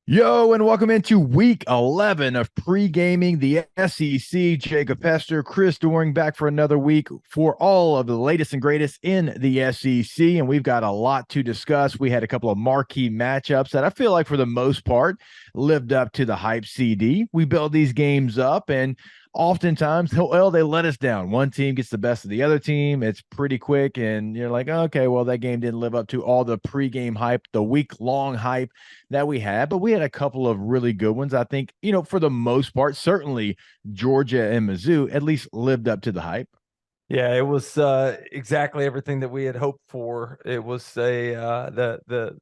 Yo, and welcome into week 11 of pre-gaming the SEC. Jacob Hester, Chris Doering back for another week for all of the latest and greatest in the SEC. And we've got a lot to discuss. We had a couple of marquee matchups that I feel like for the most part lived up to the hype CD. We build these games up and oftentimes, well, they let us down. One team gets the best of the other team. It's pretty quick. And you're like, okay, well, that game didn't live up to all the pregame hype, the week-long hype that we had, but we had a couple of really good ones. I think, for the most part, certainly Georgia and Mizzou at least lived up to the hype. Yeah, it was exactly everything that we had hoped for. It was the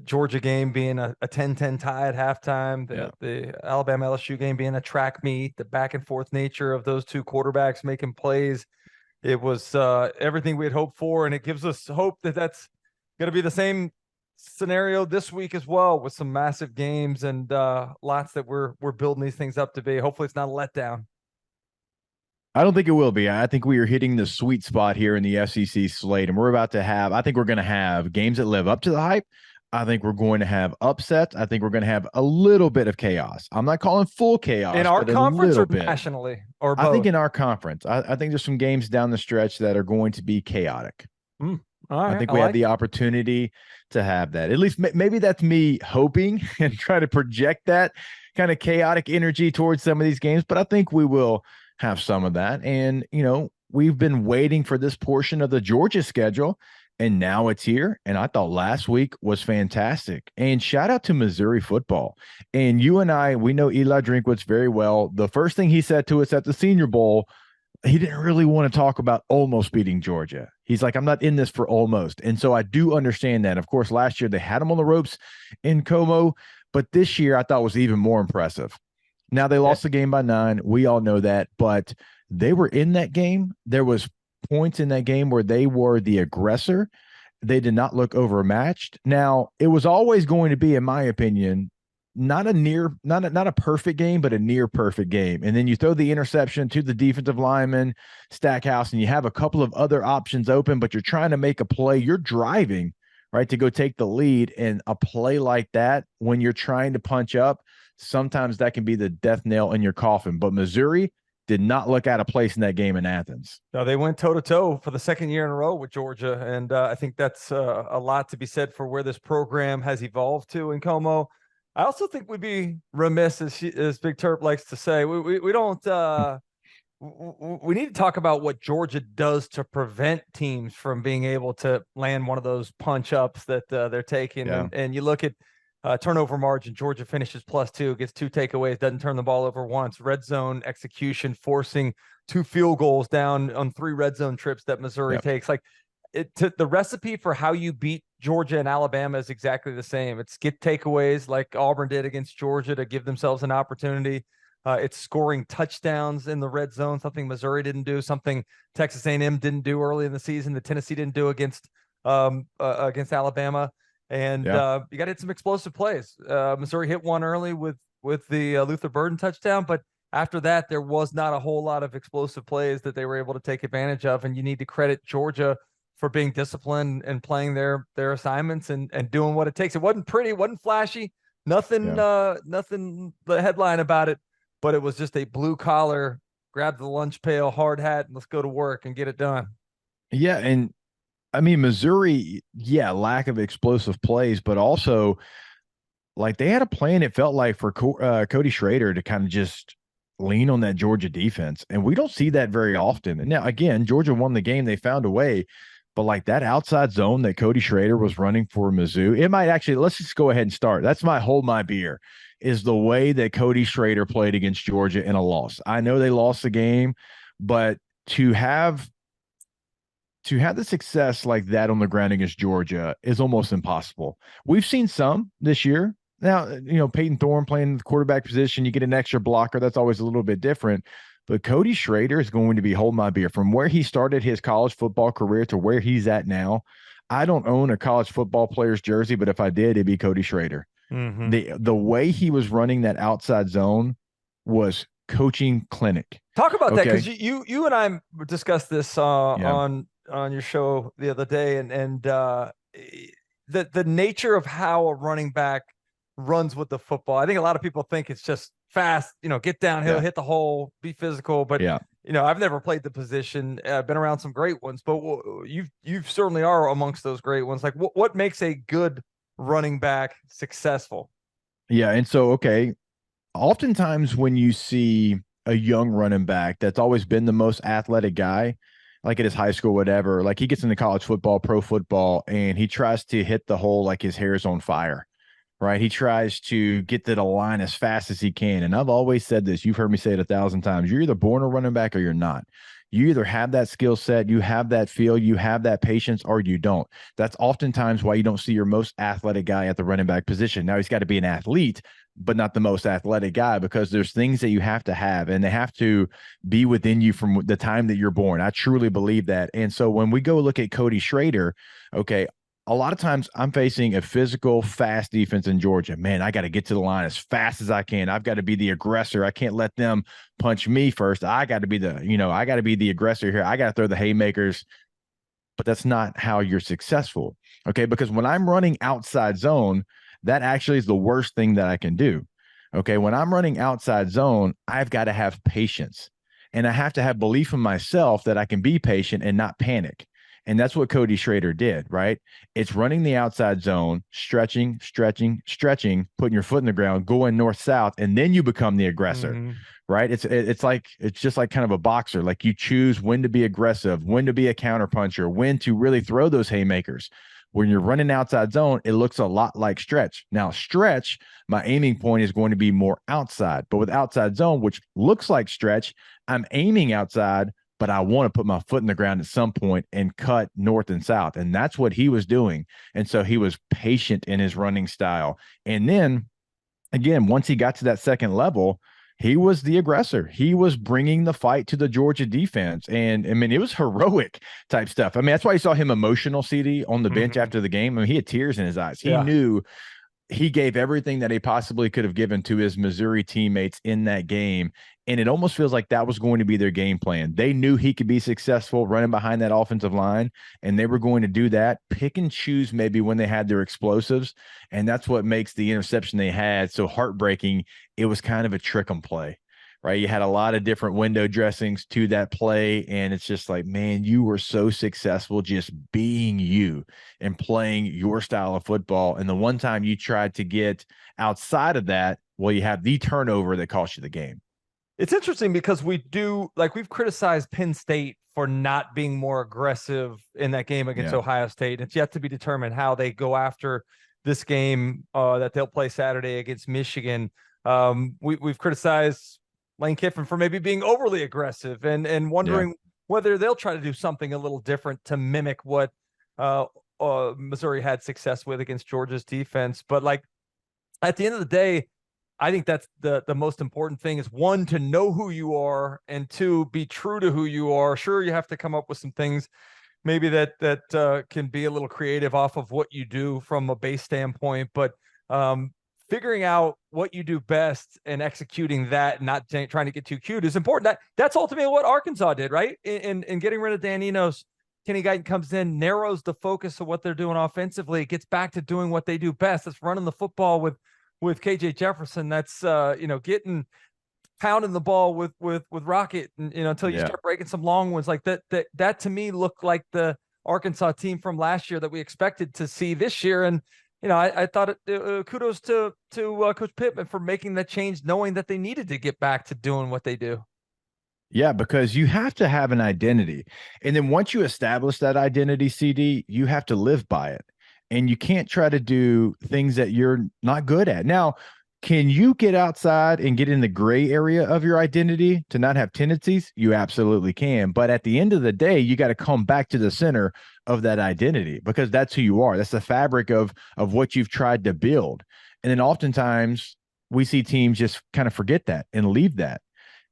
Georgia game being a 10-10 tie at halftime, the Alabama LSU game being a track meet, the back and forth nature of those two quarterbacks making plays. It was everything we had hoped for, and it gives us hope that that's going to be the same scenario this week as well, with some massive games and lots that we're building these things up to be. Hopefully it's not a letdown. I don't think it will be. I think we are hitting the sweet spot here in the SEC slate, and I think we're going to have games that live up to the hype. I think we're going to have upsets. I think we're going to have a little bit of chaos. I'm not calling full chaos in our but conference or bit. nationally or both. I think in our conference. I think there's some games down the stretch that are going to be chaotic. All right, I think we have the opportunity to have that. At least maybe that's me hoping and trying to project that kind of chaotic energy towards some of these games, but I think we will have some of that. And, we've been waiting for this portion of the Georgia schedule, and now it's here. And I thought last week was fantastic. And shout out to Missouri football. And you and I, we know Eli Drinkwitz very well. The first thing he said to us at the Senior Bowl, he didn't really want to talk about almost beating Georgia. He's like, I'm not in this for almost. And so I do understand that. Of course, last year they had him on the ropes in Como, but this year I thought was even more impressive. Now they lost the game by 9. We all know that, but they were in that game. There was points in that game where they were the aggressor. They did not look overmatched. Now, it was always going to be, in my opinion, not a perfect game, but a near perfect game. And then you throw the interception to the defensive lineman, Stackhouse, and you have a couple of other options open, but you're trying to make a play. You're driving, right, to go take the lead. And a play like that, when you're trying to punch up, sometimes that can be the death nail in your coffin. But Missouri did not look out of place in that game in Athens. No, they went toe-to-toe for the second year in a row with Georgia, and I think that's a lot to be said for where this program has evolved to in Como. I also think we'd be remiss, as Big Terp likes to say, we don't we need to talk about what Georgia does to prevent teams from being able to land one of those punch-ups that they're taking. Yeah. And you look at turnover margin. Georgia finishes +2, gets 2 takeaways, doesn't turn the ball over once. Red zone execution, forcing 2 field goals down on 3 red zone trips that Missouri takes. Like the recipe for how you beat Georgia and Alabama is exactly the same. It's get takeaways like Auburn did against Georgia to give themselves an opportunity. It's scoring touchdowns in the red zone, something Missouri didn't do, something Texas A&M didn't do early in the season, that Tennessee didn't do against Alabama. And you got to hit some explosive plays. Missouri hit one early with the Luther Burden touchdown, but after that, there was not a whole lot of explosive plays that they were able to take advantage of. And you need to credit Georgia for being disciplined and playing their assignments and doing what it takes. It wasn't pretty, wasn't flashy, nothing the headline about it, but it was just a blue collar, grab the lunch pail, hard hat, and let's go to work and get it done. Yeah, and I mean, Missouri, lack of explosive plays, but also like they had a plan, it felt like, for Cody Schrader to kind of just lean on that Georgia defense. And we don't see that very often. And now, again, Georgia won the game. They found a way. But like that outside zone that Cody Schrader was running for Mizzou, it might actually, let's just go ahead and start. That's my hold my beer, is the way that Cody Schrader played against Georgia in a loss. I know they lost the game, but to have the success like that on the ground against Georgia is almost impossible. We've seen some this year. Now, Peyton Thorne playing the quarterback position, you get an extra blocker. That's always a little bit different. But Cody Schrader is going to be hold my beer. From where he started his college football career to where he's at now, I don't own a college football player's jersey, but if I did, it'd be Cody Schrader. Mm-hmm. The way he was running that outside zone was coaching clinic. Talk about that, because you and I discussed this on your show the other day, and the nature of how a running back runs with the football. I think a lot of people think it's just fast, get downhill, Yeah. hit the hole, be physical. But Yeah. I've never played the position. I've been around some great ones, but you certainly are amongst those great ones. Like, what makes a good running back successful? Yeah. And so, okay, oftentimes when you see a young running back that's always been the most athletic guy, like at his high school, whatever, like he gets into college football, pro football, and he tries to hit the hole like his hair's on fire, right? He tries to get to the line as fast as he can. And I've always said this, you've heard me say it 1,000 times. You're either born a running back or you're not. You either have that skill set, you have that feel, you have that patience, or you don't. That's oftentimes why you don't see your most athletic guy at the running back position. Now he's got to be an athlete, but not the most athletic guy, because there's things that you have to have and they have to be within you from the time that you're born. I truly believe that. And so when we go look at Cody Schrader, okay, a lot of times I'm facing a physical, fast defense in Georgia. Man, I got to get to the line as fast as I can. I've got to be the aggressor. I can't let them punch me first. I got to be I got to be the aggressor here. I got to throw the haymakers. But that's not how you're successful. Okay. Because when I'm running outside zone, that actually is the worst thing that I can do. Okay. When I'm running outside zone, I've got to have patience and I have to have belief in myself that I can be patient and not panic. And that's what Cody Schrader did, right? It's running the outside zone, stretching, stretching, putting your foot in the ground, going north south, and then you become the aggressor, right? It's just like kind of a boxer. Like you choose when to be aggressive, when to be a counterpuncher, when to really throw those haymakers. When you're running outside zone, it looks a lot like stretch. Now, stretch, my aiming point is going to be more outside, but with outside zone, which looks like stretch, I'm aiming outside, but I want to put my foot in the ground at some point and cut north and south. And that's what he was doing. And so he was patient in his running style. And then again, once he got to that second level, he was the aggressor. He was bringing the fight to the Georgia defense. And I mean, it was heroic type stuff. I mean, that's why you saw him emotional, CD, on the bench after the game. I mean, he had tears in his eyes. He knew he gave everything that he possibly could have given to his Missouri teammates in that game. And it almost feels like that was going to be their game plan. They knew he could be successful running behind that offensive line, and they were going to do that, pick and choose maybe when they had their explosives. And that's what makes the interception they had so heartbreaking. It was kind of a trick 'em play, right? You had a lot of different window dressings to that play. And it's just like, man, you were so successful just being you and playing your style of football. And the one time you tried to get outside of that, well, you have the turnover that cost you the game. It's interesting because we've criticized Penn State for not being more aggressive in that game against Ohio State. It's yet to be determined how they go after this game that they'll play Saturday against Michigan. We've criticized Lane Kiffin for maybe being overly aggressive and wondering whether they'll try to do something a little different to mimic what Missouri had success with against Georgia's defense. But like at the end of the day, I think that's the most important thing is, one, to know who you are, and two, be true to who you are. Sure, you have to come up with some things maybe that can be a little creative off of what you do from a base standpoint, but figuring out what you do best and executing that, and not trying to get too cute, is important. That's ultimately what Arkansas did, right? In getting rid of Dan Enos, Kenny Guyton comes in, narrows the focus of what they're doing offensively, gets back to doing what they do best. That's running the football with KJ Jefferson. That's getting pounding the ball with Rocket, and until you start breaking some long ones like that. That to me looked like the Arkansas team from last year that we expected to see this year. And I thought kudos to Coach Pittman for making that change, knowing that they needed to get back to doing what they do. Yeah, because you have to have an identity. And then once you establish that identity, CD, you have to live by it. And you can't try to do things that you're not good at. Now, can you get outside and get in the gray area of your identity to not have tendencies? You absolutely can. But at the end of the day, you got to come back to the center of that identity, because that's who you are. That's the fabric of what you've tried to build. And then oftentimes we see teams just kind of forget that and leave that.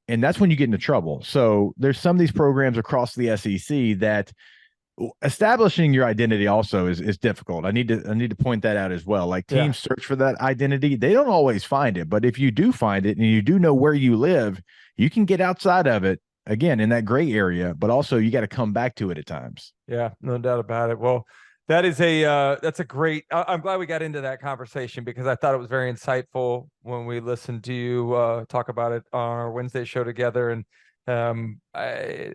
And that's when you get into trouble. So there's some of these programs across the SEC that establishing your identity also is difficult. I need to point that out as well. Like teams search for that identity. They don't always find it, but if you do find it and you do know where you live, you can get outside of it, again, in that gray area, but also you got to come back to it at times. Yeah, no doubt about it. Well, That is that's a great. I'm glad we got into that conversation because I thought it was very insightful when we listened to you talk about it on our Wednesday show together, and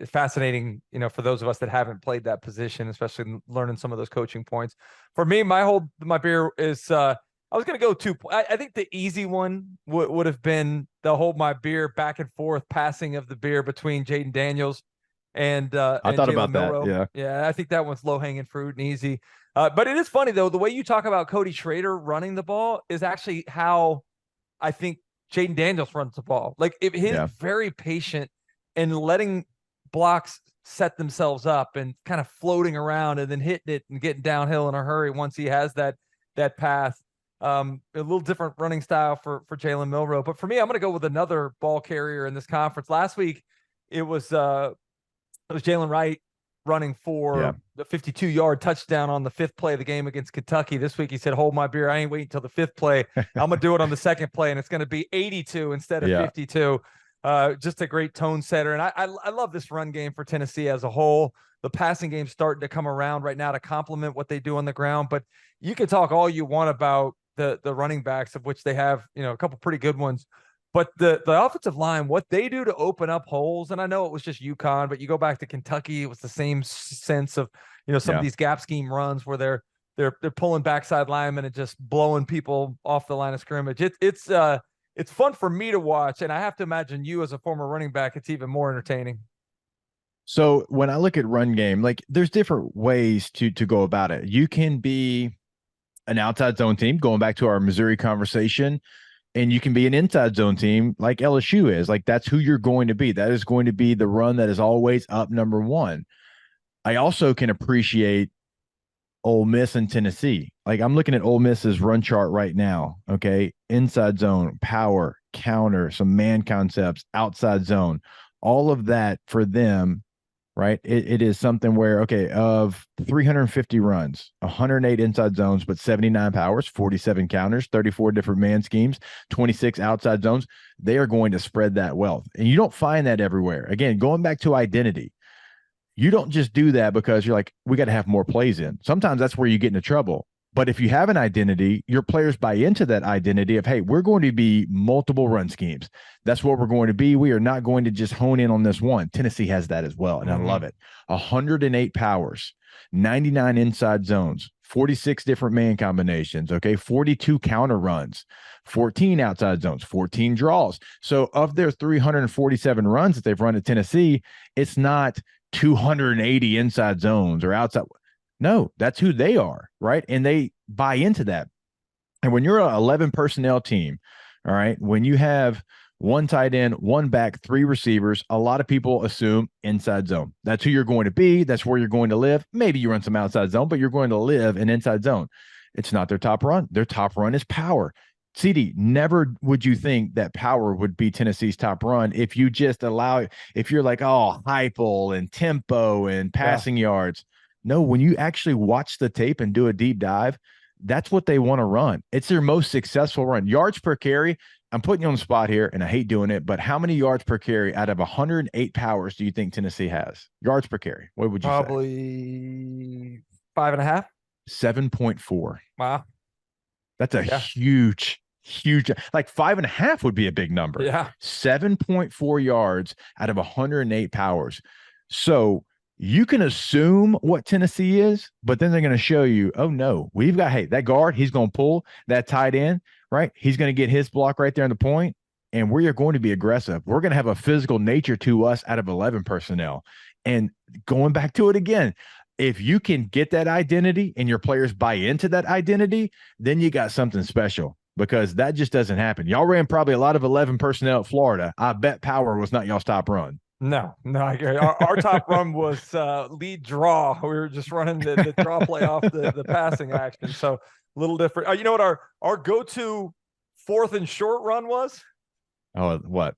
fascinating, for those of us that haven't played that position, especially learning some of those coaching points. For me, my beer is I was going to go two. I think the easy one would have been the hold my beer back and forth passing of the beer between Jaden Daniels and I thought Jalen about that. Milroe. Yeah. Yeah, I think that one's low hanging fruit and easy. But it is funny though, the way you talk about Cody Schrader running the ball is actually how I think Jaden Daniels runs the ball. Like he's very patient and letting blocks set themselves up and kind of floating around and then hitting it and getting downhill in a hurry once he has that path. A little different running style for Jalen Milroe. But for me, I'm going to go with another ball carrier in this conference. Last week, it was Jalen Wright running for the 52-yard touchdown on the 5th play of the game against Kentucky. This week he said, hold my beer. I ain't waiting until the 5th play. I'm going to do it on the 2nd play, and it's going to be 82 instead of 52. Just a great tone setter. And I love this run game for Tennessee as a whole. The passing game's starting to come around right now to complement what they do on the ground. But you can talk all you want about the running backs, of which they have, a couple pretty good ones. But the offensive line, what they do to open up holes, and I know it was just UConn, but you go back to Kentucky, it was the same sense of, some of these gap scheme runs where they're pulling backside linemen and just blowing people off the line of scrimmage. It's fun for me to watch, and I have to imagine you as a former running back, it's even more entertaining. So when I look at run game, like there's different ways to go about it. You can be an outside zone team, going back to our Missouri conversation, and you can be an inside zone team like LSU is. Like that's who you're going to be. That is going to be the run that is always up number one. I also can appreciate Ole Miss and Tennessee. Like I'm looking at Ole Miss's run chart right now. Okay. Inside zone, power, counter, some man concepts, outside zone, all of that for them, right? It is something where, okay, of 350 runs, 108 inside zones, but 79 powers, 47 counters, 34 different man schemes, 26 outside zones. They are going to spread that wealth. And you don't find that everywhere. Again, going back to identity, you don't just do that because you're like, we got to have more plays in. Sometimes that's where you get into trouble. But if you have an identity, your players buy into that identity of, hey, we're going to be multiple run schemes. That's what we're going to be. We are not going to just hone in on this one. Tennessee has that as well, and I love it. 108 powers, 99 inside zones, 46 different man combinations, okay, 42 counter runs, 14 outside zones, 14 draws. So of their 347 runs that they've run at Tennessee, it's not 280 inside zones or outside. No, that's who they are, right? And they buy into that. And when you're an 11 personnel team, all right, when you have one tight end, one back, 3 receivers, a lot of people assume inside zone. That's who you're going to be. That's where you're going to live. Maybe you run some outside zone, but you're going to live in inside zone. It's not their top run. Their top run is power. CD, never would you think that power would be Tennessee's top run if you just allow it, if you're like, oh, hyple and tempo and passing yards. No, when you actually watch the tape and do a deep dive, that's what they want to run. It's their most successful run. Yards per carry, I'm putting you on the spot here, and I hate doing it, but how many yards per carry out of 108 powers do you think Tennessee has? Yards per carry. What would you say? Probably 5.5. 7.4. Wow. That's a huge, like 5.5 would be a big number. Yeah. 7.4 yards out of 108 powers. So you can assume what Tennessee is, but then they're going to show you, oh no, we've got, hey, that guard, he's going to pull that tight end, right? He's going to get his block right there on the point, and we are going to be aggressive. We're going to have a physical nature to us out of 11 personnel. And going back to it again, if you can get that identity and your players buy into that identity, then you got something special, because that just doesn't happen. Y'all ran probably a lot of 11 personnel at Florida. I bet power was not y'all's top run. No, I agree. Our top run was lead draw. We were just running the draw play off the passing action. So a little different. You know what our go-to 4th and short run was? Oh, what?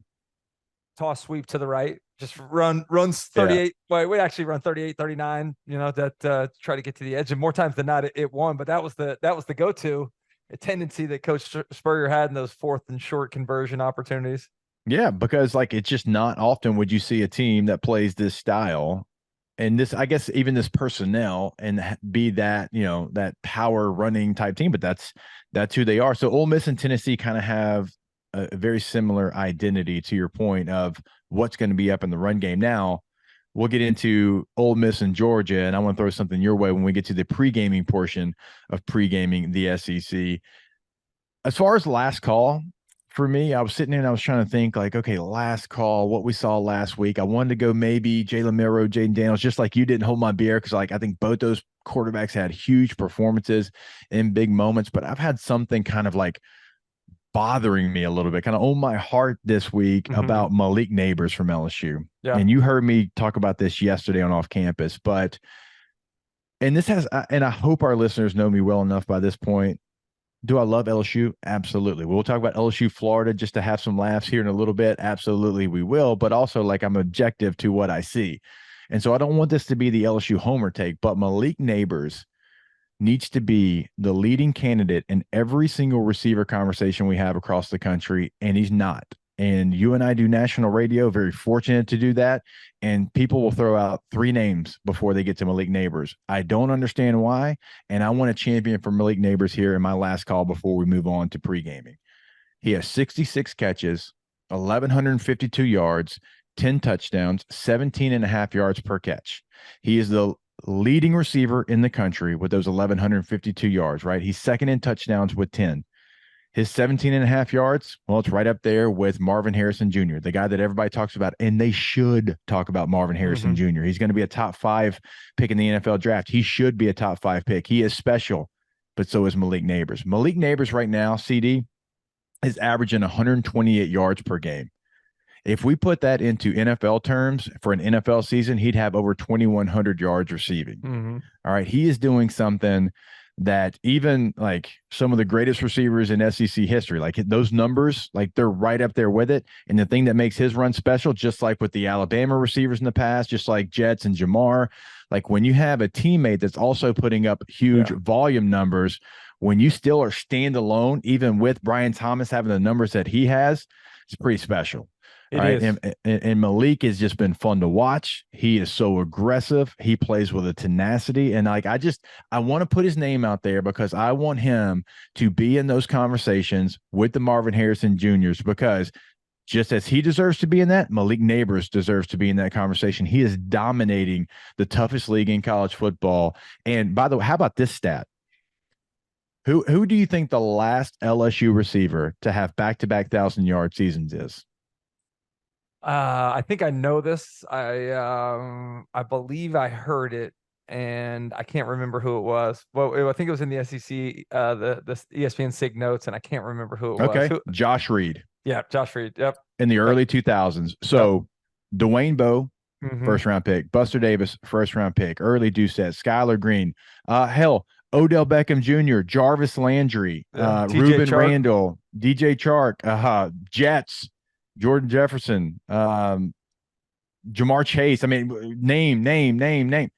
Toss sweep to the right. Just runs 38. Well, we actually run 38, 39, that try to get to the edge. And more times than not, it won. But that was the go-to, a tendency that Coach Spurrier had in those 4th and short conversion opportunities. Yeah, because like it's just not often would you see a team that plays this style and this, I guess, even this personnel and be that, that power running type team, but that's who they are. So Ole Miss and Tennessee kind of have a very similar identity, to your point of what's going to be up in the run game. Now we'll get into Ole Miss and Georgia, and I want to throw something your way when we get to the pre-gaming portion of pre-gaming the SEC. As far as last call, for me, I was sitting there and I was trying to think like, okay, last call, what we saw last week. I wanted to go maybe Jalen Milroe, Jaden Daniels, just like you didn't hold my beer, because like I think both those quarterbacks had huge performances in big moments. But I've had something kind of like bothering me a little bit, kind of on my heart this week about Malik Neighbors from LSU. Yeah. And you heard me talk about this yesterday on Off Campus, but and this has, and I hope our listeners know me well enough by this point. Do I love LSU? Absolutely. We'll talk about LSU, Florida, just to have some laughs here in a little bit. Absolutely, we will. But also, like, I'm objective to what I see. And so I don't want this to be the LSU homer take, but Malik Neighbors needs to be the leading candidate in every single receiver conversation we have across the country, and he's not. And you and I do national radio, very fortunate to do that. And people will throw out 3 names before they get to Malik Neighbors. I don't understand why. And I want a champion for Malik Neighbors here in my last call before we move on to pre-gaming. He has 66 catches, 1,152 yards, 10 touchdowns, 17 and a half yards per catch. He is the leading receiver in the country with those 1,152 yards, right? He's second in touchdowns with 10. His 17 and a half yards, well, it's right up there with Marvin Harrison Jr., the guy that everybody talks about, and they should talk about Marvin Harrison Jr. He's going to be a top 5 pick in the NFL draft. He should be a top 5 pick. He is special, but so is Malik Neighbors. Malik Neighbors right now, CD, is averaging 128 yards per game. If we put that into NFL terms for an NFL season, he'd have over 2,100 yards receiving. All right. He is doing something that even like some of the greatest receivers in SEC history, like those numbers, like they're right up there with it. And the thing that makes his run special, just like with the Alabama receivers in the past, just like Jets and Jamar, like when you have a teammate that's also putting up huge volume numbers, when you still are standalone, even with Brian Thomas having the numbers that he has, it's pretty special. All right. And Malik has just been fun to watch. He is so aggressive. He plays with a tenacity. And like, I want to put his name out there because I want him to be in those conversations with the Marvin Harrison Juniors, because just as he deserves to be in that, Malik Neighbors deserves to be in that conversation. He is dominating the toughest league in college football. And by the way, how about this stat? Who do you think the last LSU receiver to have back-to-back 1,000-yard seasons is? I think I know this. I believe I heard it, and I can't remember who it was. Well, I think it was in the SEC, the ESPN SIG notes, and I can't remember who it was. Josh Reed. Yeah, Josh Reed. Yep. In the early 2000s. So Dwayne Bowe, first round pick. Buster Davis, first round pick. Early Doucette, Skylar Green. Hell, Odell Beckham Jr., Jarvis Landry, Reuben Randall, DJ Chark, Jets. Jordan Jefferson, Jamar Chase. I mean, name.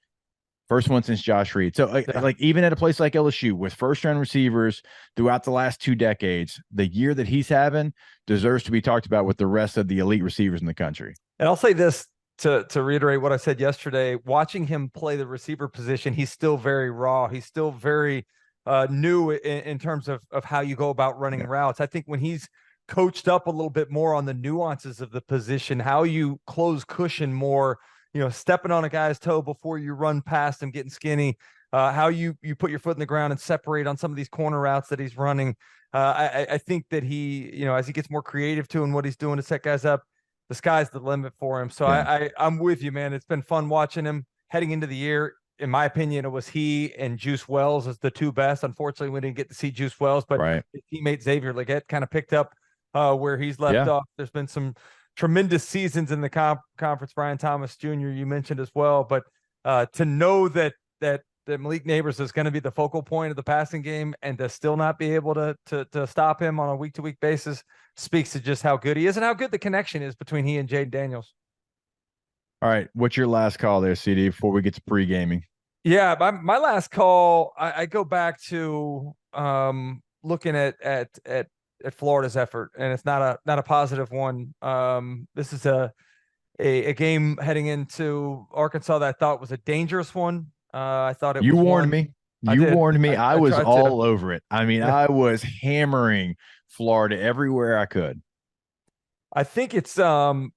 First one since Josh Reed. So, like even at a place like LSU with first-round receivers throughout the last 2 decades, the year that he's having deserves to be talked about with the rest of the elite receivers in the country. And I'll say this to reiterate what I said yesterday. Watching him play the receiver position, he's still very raw. He's still very new in terms of how you go about running routes. I think when he's coached up a little bit more on the nuances of the position, how you close cushion more, stepping on a guy's toe before you run past him, getting skinny, how you put your foot in the ground and separate on some of these corner routes that he's running. I think that he, as he gets more creative too and what he's doing to set guys up, the sky's the limit for him. So I'm with you, man. It's been fun watching him heading into the year. In my opinion, it was he and Juice Wells as the 2 best. Unfortunately, we didn't get to see Juice Wells, but his teammate Xavier Legette kind of picked up where he's left off. There's been some tremendous seasons in the conference. Brian Thomas Jr. you mentioned as well, but to know that Malik Neighbors is going to be the focal point of the passing game and to still not be able to stop him on a week-to-week basis speaks to just how good he is and how good the connection is between he and Jaden Daniels. All right, what's your last call there, CD, before we get to pre-gaming? Yeah, my last call, I go back to looking at Florida's effort, and it's not a positive one. This is a game heading into Arkansas that I thought was a dangerous one. I thought it You was warned one. me. I You did. warned me. I I was tried to. all over it. I mean, Yeah. I was hammering Florida everywhere I could. I think it's one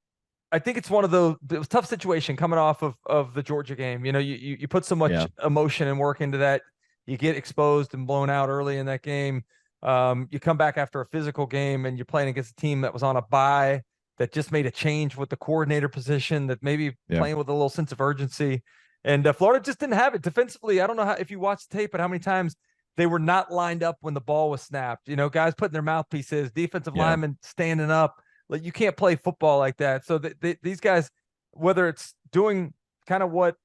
of those. It was a tough situation coming off of the Georgia game. You put so much Yeah. emotion and work into that. You get exposed and blown out early in that game. You come back after a physical game and you're playing against a team that was on a bye, that just made a change with the coordinator position, that maybe Yeah. playing with a little sense of urgency. And Florida just didn't have it defensively. I don't know if you watched the tape, but how many times they were not lined up when the ball was snapped. Guys putting their mouthpieces, defensive Yeah. linemen standing up. Like, you can't play football like that. So these guys, whether it's doing kind of what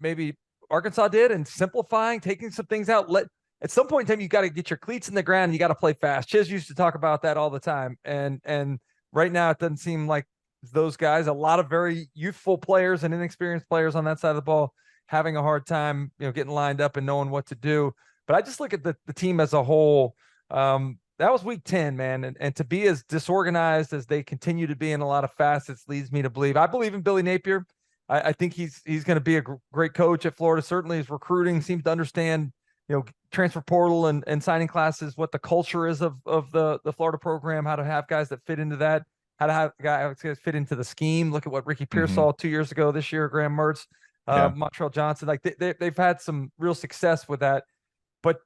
maybe Arkansas did and simplifying, taking some things out, at some point in time, you got to get your cleats in the ground. And you got to play fast. Chiz used to talk about that all the time. And right now it doesn't seem like those guys, a lot of very youthful players and inexperienced players on that side of the ball, having a hard time, getting lined up and knowing what to do. But I just look at the team as a whole. That was week 10, man. And to be as disorganized as they continue to be in a lot of facets leads me to believe. I believe in Billy Napier. I think he's going to be a great coach at Florida. Certainly his recruiting seems to understand, transfer portal and signing classes, what the culture is of the Florida program, how to have guys that fit into that, how to have guys fit into the scheme. Look at what Ricky Pearsall 2 years ago, this year, Graham Mertz, Montreal Johnson. Like they've had some real success with that. But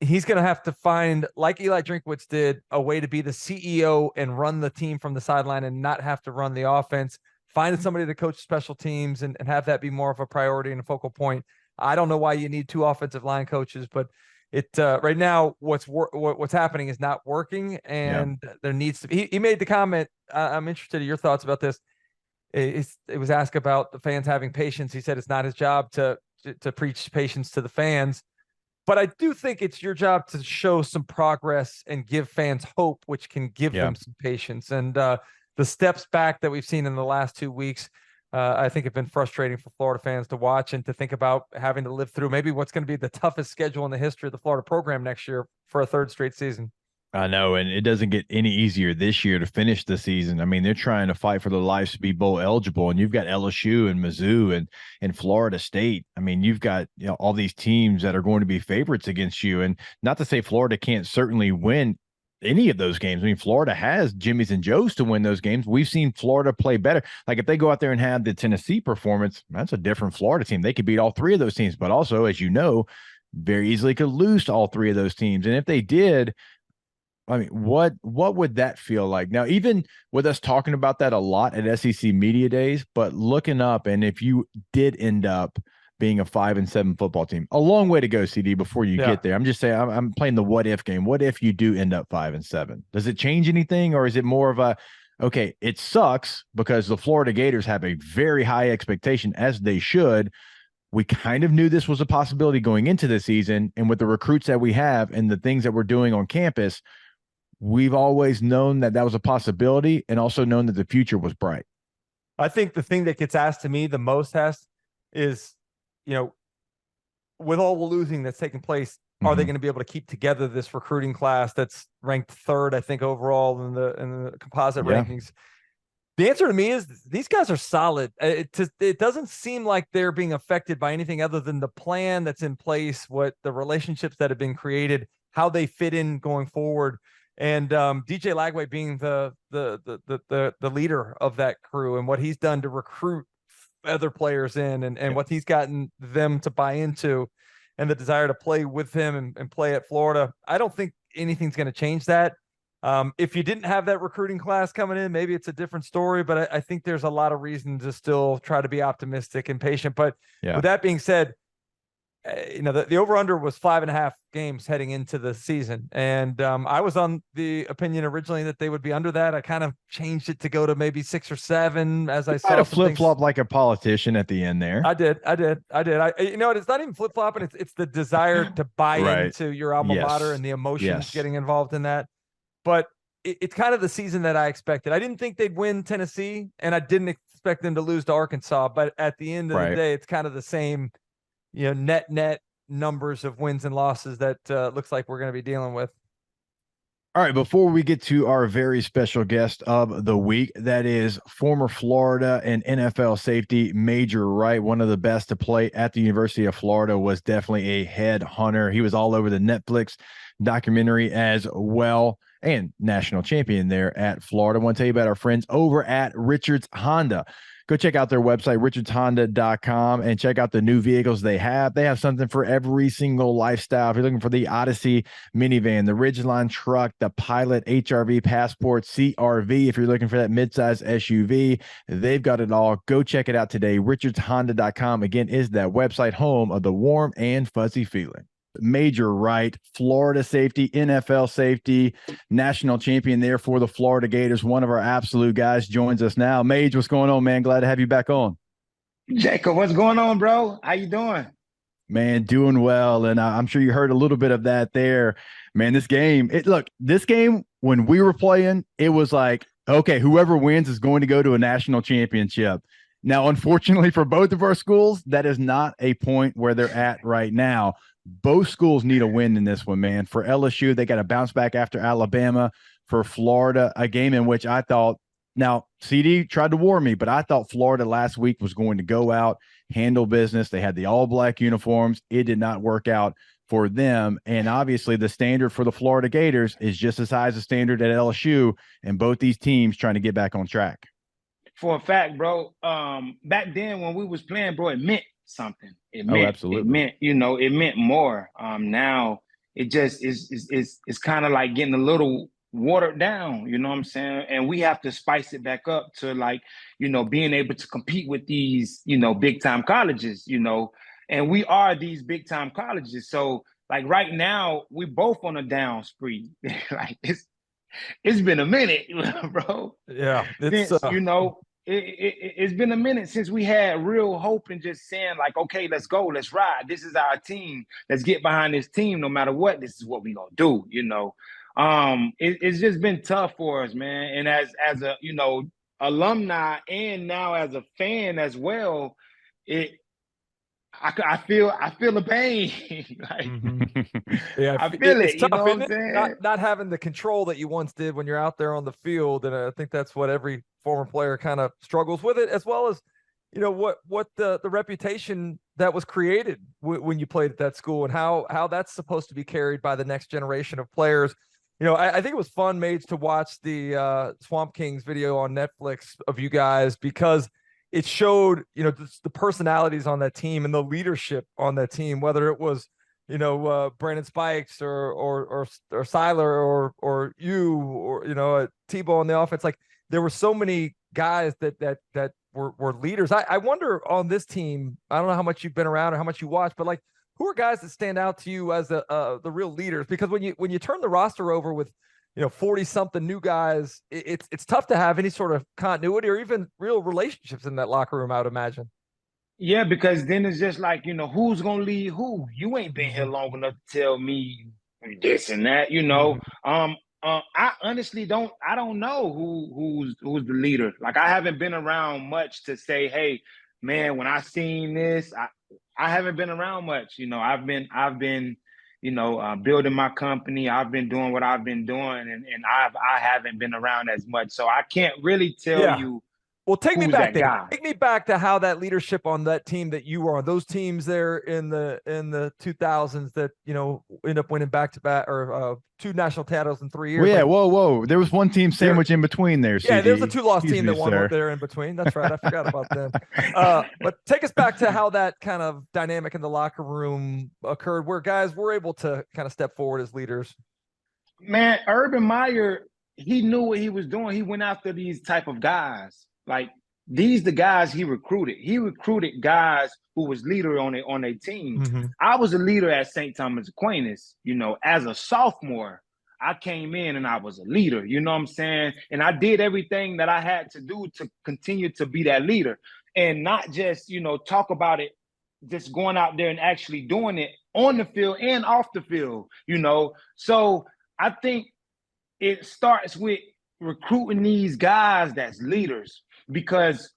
he's going to have to find, like Eli Drinkwitz did, a way to be the CEO and run the team from the sideline and not have to run the offense. Find somebody to coach special teams and have that be more of a priority and a focal point. I don't know why you need 2 offensive line coaches, but it right now what's happening is not working, and there needs to be. He made the comment. I'm interested in your thoughts about this. It was asked about the fans having patience. He said it's not his job to preach patience to the fans. But I do think it's your job to show some progress and give fans hope, which can give them some patience. And the steps back that we've seen in the last 2 weeks, I think have been frustrating for Florida fans to watch and to think about having to live through maybe what's going to be the toughest schedule in the history of the Florida program next year for a 3rd straight season. I know, and it doesn't get any easier this year to finish the season. I mean, they're trying to fight for their lives to be bowl eligible, and you've got LSU and Mizzou and Florida State. I mean, you've got all these teams that are going to be favorites against you, and not to say Florida can't certainly win any of those games. I mean, Florida has Jimmy's and Joe's to win those games. We've seen Florida play better. Like if they go out there and have the Tennessee performance, that's a different Florida team. They could beat all 3 of those teams, but also, as you know, very easily could lose to all 3 of those teams. And if they did, I mean, what would that feel like? Now, even with us talking about that a lot at SEC Media Days, but looking up, and if you did end up being a 5-7 football team, a long way to go, CD, before you get there. I'm just saying, I'm playing the what if game. What if you do end up 5-7? Does it change anything, or is it more of a, okay, it sucks because the Florida Gators have a very high expectation, as they should. We kind of knew this was a possibility going into the season, and with the recruits that we have and the things that we're doing on campus, we've always known that was a possibility, and also known that the future was bright. I think the thing that gets asked to me the most is, with all the losing that's taking place, are they going to be able to keep together this recruiting class that's ranked 3rd, I think, overall in the composite rankings? The answer to me is these guys are solid. It doesn't seem like they're being affected by anything other than the plan that's in place, what the relationships that have been created, how they fit in going forward. And DJ Lagway being the leader of that crew, and what he's done to recruit other players in, and what he's gotten them to buy into, and the desire to play with him and play at Florida. I don't think anything's going to change that. If you didn't have that recruiting class coming in, maybe it's a different story, but I think there's a lot of reason to still try to be optimistic and patient. But with that being said, the over-under was 5.5 games heading into the season. And I was on the opinion originally that they would be under that. I kind of changed it to go to maybe 6 or 7 as I saw a flip-flop like a politician at the end there. I did. It's not even flip-flopping. It's the desire to buy into your alma mater and the emotions getting involved in that. But it's kind of the season that I expected. I didn't think they'd win Tennessee, and I didn't expect them to lose to Arkansas. But at the end of the day, it's kind of the same, net numbers of wins and losses that looks like we're going to be dealing with. All right, before we get to our very special guest of the week, that is former Florida and NFL safety Major Wright, one of the best to play at the University of Florida, was definitely a head hunter. He was all over the Netflix documentary as well, and national champion there at Florida. I want to tell you about our friends over at Richards Honda. Go check out their website, richardshonda.com, and check out the new vehicles they have. They have something for every single lifestyle. If you're looking for the Odyssey minivan, the Ridgeline truck, the Pilot, HRV, Passport, CRV, if you're looking for that midsize SUV, they've got it all. Go check it out today. richardshonda.com, again, is that website, home of the warm and fuzzy feeling. Major Wright, Florida safety, NFL safety, national champion there for the Florida Gators. One of our absolute guys joins us now. Mage, what's going on, man? Glad to have you back on. Jacob, what's going on, bro? How you doing? Man, doing well. And I'm sure you heard a little bit of that there. Man, this game, when we were playing, it was like, okay, whoever wins is going to go to a national championship. Now, unfortunately for both of our schools, that is not a point where they're at right now. Both schools need a win in this one, man. For LSU, they got to bounce back after Alabama. For Florida, a game in which I thought, now CD tried to warn me, but I thought Florida last week was going to go out, handle business. They had the all-black uniforms. It did not work out for them. And obviously the standard for the Florida Gators is just as high as the standard at LSU, and both these teams trying to get back on track. For a fact, bro, back then when we was playing, bro, it meant something. It meant, absolutely. It meant more. Now it just it's kind of like getting a little watered down, you know what I'm saying? And we have to spice it back up to, like, being able to compete with these, big time colleges, and we are these big time colleges. So like right now, we both on a down spree. Like it's been a minute, bro. Yeah, it's it's been a minute since we had real hope and just saying, like, okay, let's go, let's ride. This is our team. Let's get behind this team, no matter what. This is what we gonna do. It's just been tough for us, man. And as a alumni, and now as a fan as well, I feel the pain. Like, yeah, I feel it's it. Tough, you know what isn't I'm saying? not having the control that you once did when you're out there on the field, and I think that's what every former player kind of struggles with it, as well as what the reputation that was created when you played at that school, and how that's supposed to be carried by the next generation of players. I think it was fun, Mage, to watch the Swamp Kings video on Netflix of you guys, because it showed, the personalities on that team and the leadership on that team, whether it was, Brandon Spikes or Siler or you, or, Tebow on the offense. Like, there were so many guys that were leaders. I wonder on this team, I don't know how much you've been around or how much you watch, but like, who are guys that stand out to you as the real leaders? Because when you turn the roster over with 40-something new guys, it's tough to have any sort of continuity or even real relationships in that locker room, I would imagine. Yeah, because then it's just like, who's gonna lead who? You ain't been here long enough to tell me this and that, I honestly don't know who's the leader. Like, I haven't been around much to say, hey, man, when I seen this, I haven't been around much. I've been building my company. I've been doing what I've been doing, and I haven't been around as much. So I can't really tell you. Well, take me back that then. guy. Take me back to how that leadership on that team that you were on, those teams there in the 2000s that end up winning back-to-back or 2 national titles in 3 years. Well, yeah, whoa! There was one team sandwich in between there. Yeah, CD. there's a 2-loss team that won sir. there in between. That's right. I forgot about them. But take us back to how that kind of dynamic in the locker room occurred, where guys were able to kind of step forward as leaders. Man, Urban Meyer, he knew what he was doing. He went after these type of guys. Like, these the guys he recruited. He recruited guys who was leader on their team. Mm-hmm. I was a leader at St. Thomas Aquinas. As a sophomore, I came in and I was a leader. You know what I'm saying? And I did everything that I had to do to continue to be that leader, and not just talk about it, just going out there and actually doing it on the field and off the field. So I think it starts with recruiting these guys that's leaders. Because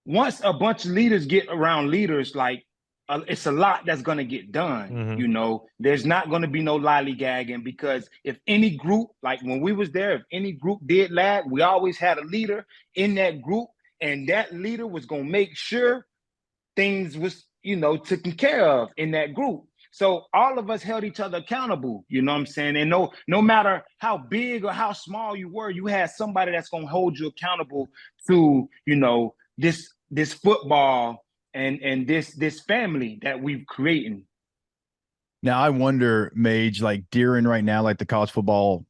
once a bunch of leaders get around leaders, like, it's a lot that's going to get done. Mm-hmm. You know, there's not going to be no lollygagging, because if any group, like when we was there, if any group did lag, we always had a leader in that group, and that leader was going to make sure things was, you know, taken care of in that group. So all of us held each other accountable, you know what I'm saying? And no matter how big or how small you were, you had somebody that's going to hold you accountable to, you know, this football and this family that we've created. Now I wonder, Mage, like during right now, like the college football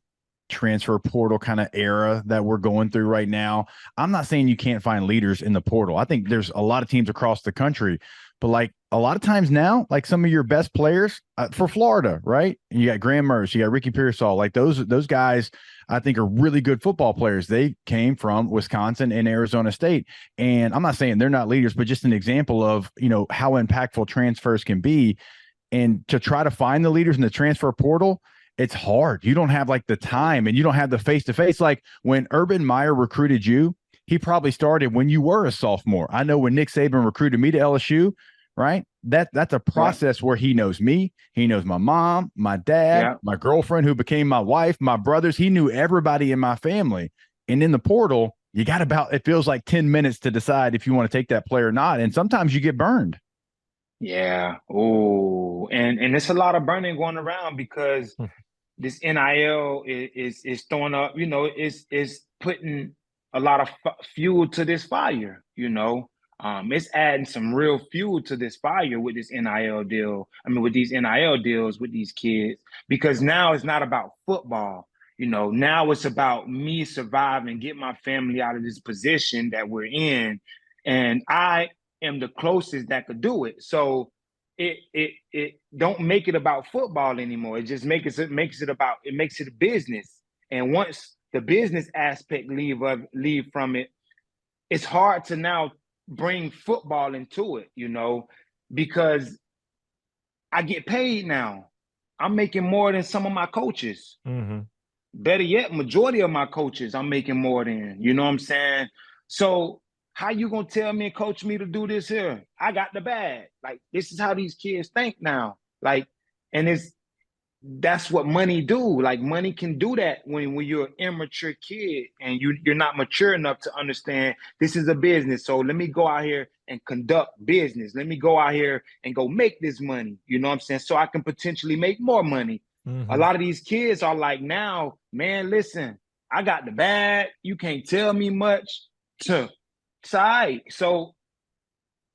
transfer portal kind of era that we're going through right now. I'm not saying you can't find leaders in the portal. I think there's a lot of teams across the country, but like a lot of times now, like some of your best players for Florida, right? And you got Graham Mertz, you got Ricky Pearsall, like those guys I think are really good football players. They came from Wisconsin and Arizona State. And I'm not saying they're not leaders, but just an example of, you know, how impactful transfers can be. And to try to find the leaders in the transfer portal, it's hard. You don't have like the time and you don't have the face-to-face. Like when Urban Meyer recruited you, he probably started when you were a sophomore. I know when Nick Saban recruited me to LSU, right? That's a process where he knows me. He knows my mom, my dad, my girlfriend who became my wife, my brothers. He knew everybody in my family. And in the portal, you got it feels like 10 minutes to decide if you want to take that player or not. And sometimes you get burned. Yeah. Oh, and it's a lot of burning going around, because this NIL is throwing up, you know, is putting a lot of fuel to this fire, you know. It's adding some real fuel to this fire with this NIL deal. I mean, with these NIL deals with these kids, because now it's not about football. You know, now it's about me surviving, get my family out of this position that we're in. And I am the closest that could do it. So it don't make it about football anymore. It just makes it a business. And once the business aspect leave from it, it's hard to now bring football into it, you know, because I get paid now. I'm making more than some of my coaches. Mm-hmm. Better yet, majority of my coaches I'm making more than, you know what I'm saying? So how you gonna tell me and coach me to do this here? I got the bag. Like, this is how these kids think now. Like, and that's what money do. Like, money can do that when you're an immature kid and you're not mature enough to understand this is a business. So let me go out here and conduct business. Let me go out here and go make this money. You know what I'm saying? So I can potentially make more money. Mm-hmm. A lot of these kids are like, now, man, listen, I got the bag. You can't tell me much. So the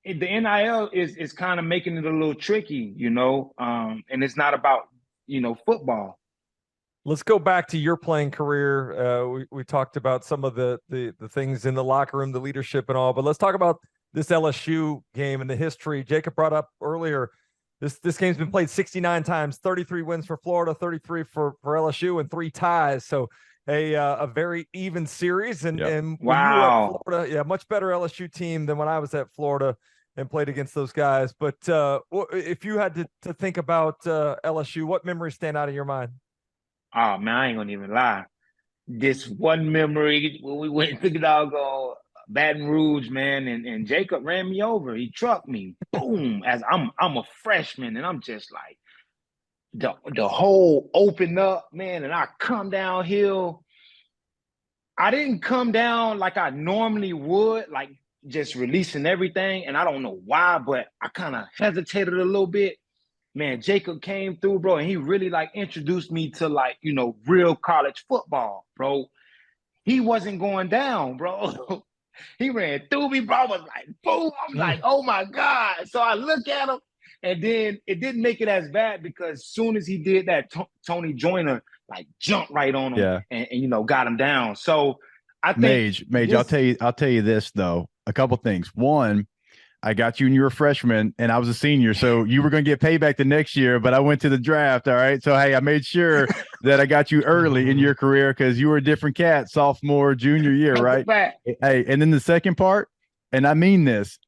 NIL is kind of making it a little tricky, you know, and it's not about, you know, football. Let's go back to your playing career. We talked about some of the things in the locker room, the leadership and all, but let's talk about this LSU game and the history. Jacob brought up earlier, this game's been played 69 times, 33 wins for Florida, 33 for LSU, and 3 ties. So a very even series. And wow, when you were at Florida, much better LSU team than when I was at Florida and played against those guys. But if you had to think about LSU, what memories stand out in your mind? Oh, man, I ain't gonna even lie. This one memory when we went to the doggone Baton Rouge, man, and Jacob ran me over. He trucked me, boom, as I'm a freshman, and I'm just like, the hole opened up, man, and I come downhill. I didn't come down like I normally would, like just releasing everything, and I don't know why, but I kind of hesitated a little bit. Man, Jacob came through, bro, and he really like introduced me to, like, you know, real college football, bro. He wasn't going down, bro. He ran through me, bro. I was like, boom. I'm like, oh my God. So I look at him, and then it didn't make it as bad, because as soon as he did that, Tony Joyner like jumped right on him and you know, got him down. So I think Mage, I'll tell you this though. A couple things. One, I got you when you were a freshman and I was a senior. So you were going to get payback the next year, but I went to the draft. All right. So, hey, I made sure that I got you early in your career because you were a different cat sophomore, junior year. Right. Hey, and then the second part, and I mean this,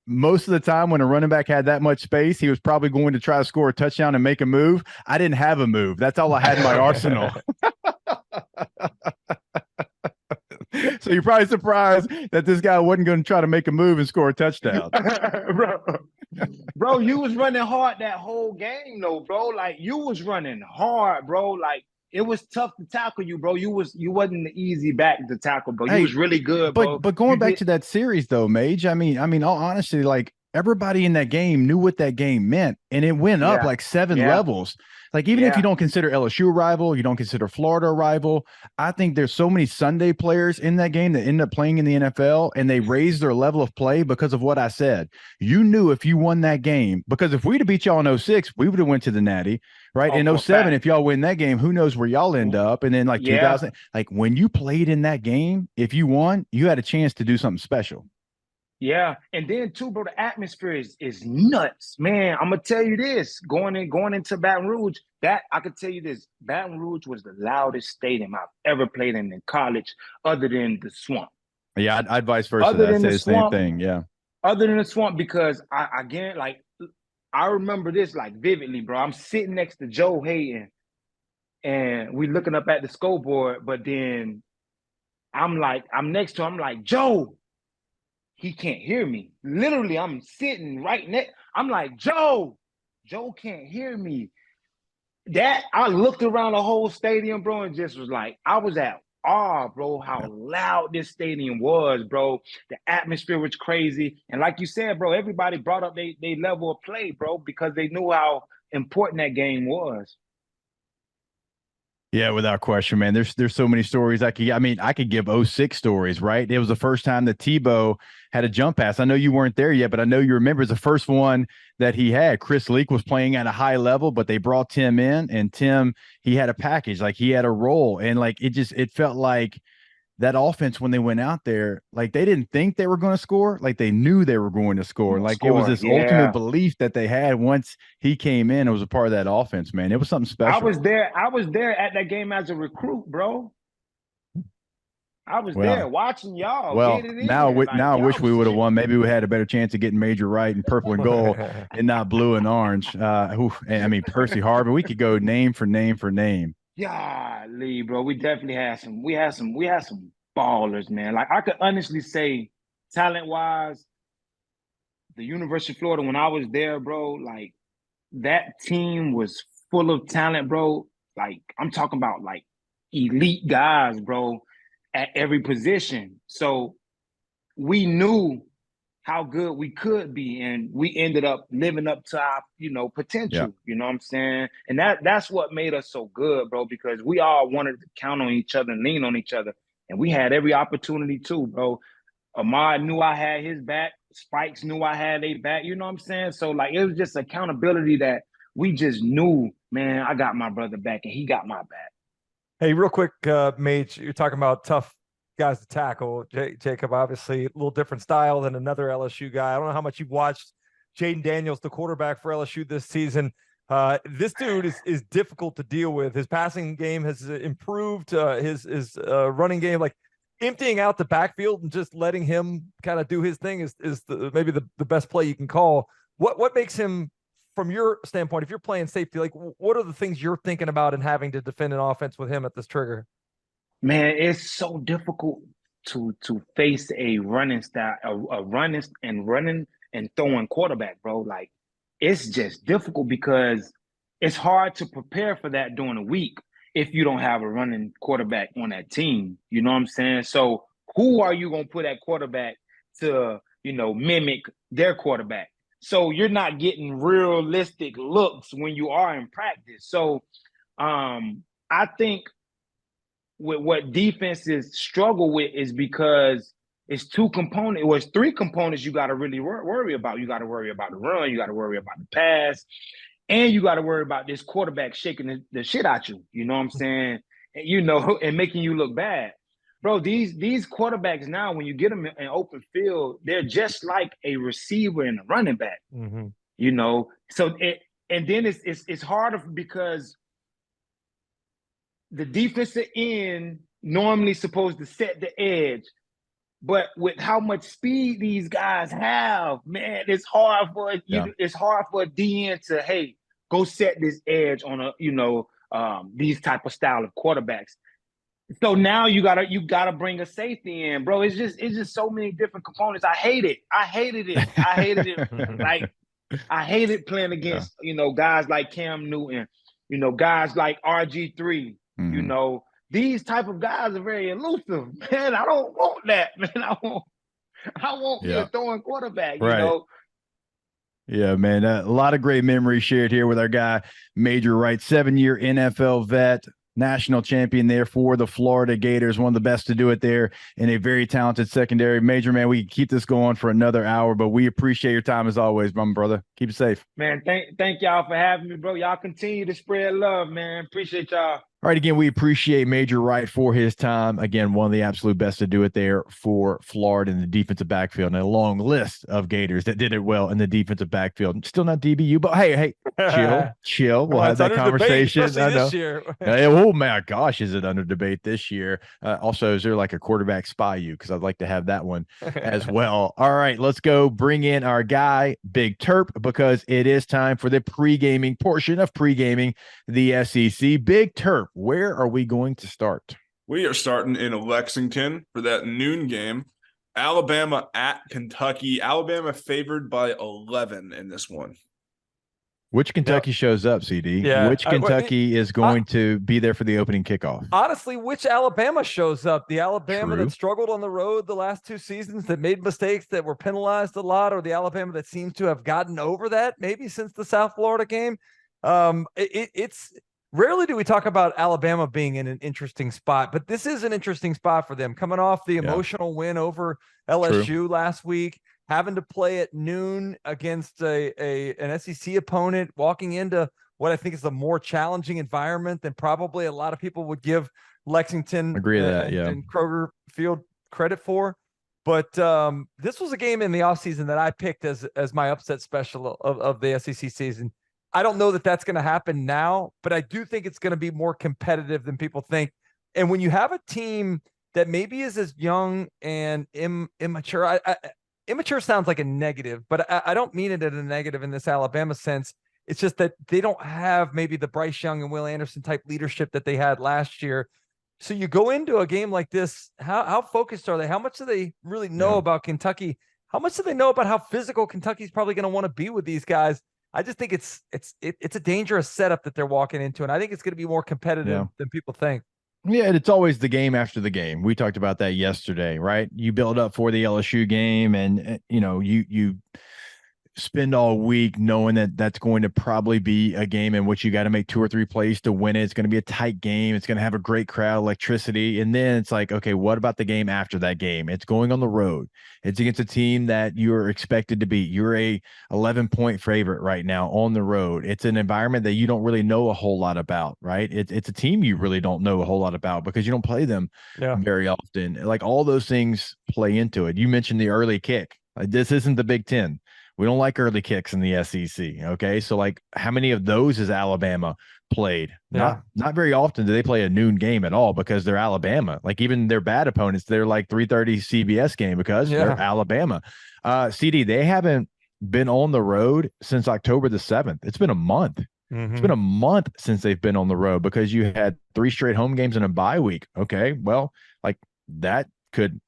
most of the time when a running back had that much space, he was probably going to try to score a touchdown and make a move. I didn't have a move. That's all I had in my arsenal. So you're probably surprised that this guy wasn't going to try to make a move and score a touchdown. Bro. bro, you was running hard that whole game, though, bro. Like, you was running hard, bro. Like, it was tough to tackle you, bro. You wasn't the easy back to tackle, bro. You was really good, bro. But going back to that series though, Mage, I mean, all honesty, like everybody in that game knew what that game meant, and it went up like 7 levels. Like, even if you don't consider LSU a rival, you don't consider Florida a rival, I think there's so many Sunday players in that game that end up playing in the NFL, and they raised their level of play because of what I said. You knew if you won that game, because if we'd have beat y'all in 06, we would have went to the Natty, right? In 07, if y'all win that game, who knows where y'all end up? And then like 2000, like when you played in that game, if you won, you had a chance to do something special. Yeah, and then too, bro, the atmosphere is nuts, man. I'm gonna tell you this: going into Baton Rouge, that I could tell you this: Baton Rouge was the loudest stadium I've ever played in college, other than the Swamp. Yeah, I'd vice versa. I'd say the same thing. Yeah, other than the Swamp, because I remember this like vividly, bro. I'm sitting next to Joe Hayden, and we looking up at the scoreboard, but then I'm next to him, I'm like, Joe. He can't hear me. Literally, I'm sitting right next. I'm like, Joe can't hear me. That I looked around the whole stadium, bro, and just was like, I was at awe, bro, how loud this stadium was, bro. The atmosphere was crazy. And like you said, bro, everybody brought up their level of play, bro, because they knew how important that game was. Yeah, without question, man. There's so many stories I could give 06 stories, right? It was the first time that Tebow had a jump pass. I know you weren't there yet, but I know you remember it's the first one that he had. Chris Leak was playing at a high level, but they brought Tim in, and Tim, he had a package, like he had a role, and like it felt like that offense when they went out there, like they didn't think they were going to score, like they knew they were going to score. Like it was this ultimate belief that they had once he came in. It was a part of that offense, man. It was something special. I was there at that game as a recruit, bro. I was there watching y'all. Well, now I wish we would have won. Maybe we had a better chance of getting Major Wright in purple and gold and not blue and orange. I mean, Percy Harvin. We could go name for name for name. Golly, bro, we definitely had some. We had some ballers, man. Like I could honestly say, talent-wise, the University of Florida, when I was there, bro, like that team was full of talent, bro. Like I'm talking about like elite guys, bro, at every position. So we knew how good we could be, and we ended up living up to our, potential. You know what I'm saying? And that's what made us so good, bro, because we all wanted to count on each other and lean on each other. And we had every opportunity too, bro. Ahmad knew I had his back. Spikes knew I had their back. You know what I'm saying? So, like, it was just accountability that we just knew, man, I got my brother back and he got my back. Hey, real quick, Mage, you're talking about tough guys to tackle. Jacob, obviously, a little different style than another LSU guy. I don't know how much you've watched Jaden Daniels, the quarterback for LSU this season. This dude is difficult to deal with. His passing game has improved. His running game, like emptying out the backfield and just letting him kind of do his thing is maybe the best play you can call. What makes him, from your standpoint, if you're playing safety, like what are the things you're thinking about and having to defend an offense with him at this trigger? Man, it's so difficult to face a running style, a running and throwing quarterback, bro. Like, it's just difficult because it's hard to prepare for that during the week if you don't have a running quarterback on that team. You know what I'm saying? So who are you going to put at quarterback to, mimic their quarterback? So you're not getting realistic looks when you are in practice. So I think with what defenses struggle with is because it's three components you got to really worry about. You got to worry about the run, you got to worry about the pass, and you got to worry about this quarterback shaking the shit out you. You know what I'm saying? And making you look bad. Bro, these quarterbacks now, when you get them in open field, they're just like a receiver and a running back. Mm-hmm. So it's harder because the defensive end normally supposed to set the edge, but with how much speed these guys have, man, it's hard for a DN to, hey, go set this edge on these type of style of quarterbacks. So now you gotta bring a safety in, bro. It's just so many different components. I hated it. Like, I hated playing against, guys like Cam Newton, guys like RG3, these type of guys are very elusive, man. I don't want that, man. I want me a throwing quarterback, Right. Yeah, man. A lot of great memories shared here with our guy, Major Wright, 7-year NFL vet, national champion there for the Florida Gators, one of the best to do it there, and a very talented secondary. Major, man, we can keep this going for another hour, but we appreciate your time as always, my brother. Keep it safe. Man, thank y'all for having me, bro. Y'all continue to spread love, man. Appreciate y'all. All right, again, we appreciate Major Wright for his time. Again, one of the absolute best to do it there for Florida in the defensive backfield, and a long list of Gators that did it well in the defensive backfield. Still not DBU, but hey, chill. We'll have that conversation. Debate, I know. This year. Oh my gosh, is it under debate this year? Also, is there like a quarterback spy you? Because I'd like to have that one as well. All right, let's go bring in our guy, Big Terp, because it is time for the pre-gaming portion of pre-gaming the SEC. Big Terp, where are we going to start? We are starting in Lexington for that noon game. Alabama at Kentucky. Alabama favored by 11 in this one. Which Kentucky shows up, CD? Yeah. Which Kentucky is going to be there for the opening kickoff? Honestly, which Alabama shows up? The Alabama that struggled on the road the last 2 seasons, that made mistakes, that were penalized a lot, or the Alabama that seems to have gotten over that maybe since the South Florida game? It's rarely do we talk about Alabama being in an interesting spot, but this is an interesting spot for them, coming off the emotional win over LSU last week, having to play at noon against an SEC opponent, walking into what I think is a more challenging environment than probably a lot of people would give Lexington and Kroger Field credit for. But this was a game in the offseason that I picked as my upset special of the SEC season. I don't know that that's going to happen now, but I do think it's going to be more competitive than people think. And when you have a team that maybe is as young and immature, immature sounds like a negative, but I don't mean it in a negative in this Alabama sense. It's just that they don't have maybe the Bryce Young and Will Anderson type leadership that they had last year. So you go into a game like this, how focused are they? How much do they really know about Kentucky? How much do they know about how physical Kentucky's probably going to want to be with these guys? I just think it's a dangerous setup that they're walking into, and I think it's going to be more competitive than people think. Yeah, it's always the game after the game. We talked about that yesterday, right? You build up for the LSU game, and you spend all week knowing that that's going to probably be a game in which you got to make 2 or 3 plays to win it. It's going to be a tight game. It's going to have a great crowd, electricity. And then it's like, okay, what about the game after that game? It's going on the road. It's against a team that you're expected to beat. You're a 11-point favorite right now on the road. It's an environment that you don't really know a whole lot about, right? It's a team you really don't know a whole lot about because you don't play them very often. Like, all those things play into it. You mentioned the early kick. This isn't the Big Ten. We don't like early kicks in the SEC. Okay. So, like, how many of those has Alabama played? Not very often do they play a noon game at all because they're Alabama. Like, even their bad opponents, they're like 3:30 CBS game because they're Alabama. CD, they haven't been on the road since October the 7th. It's been a month. It's been a month since they've been on the road because you had 3 straight home games and a bye week. Okay. Well, like, that could,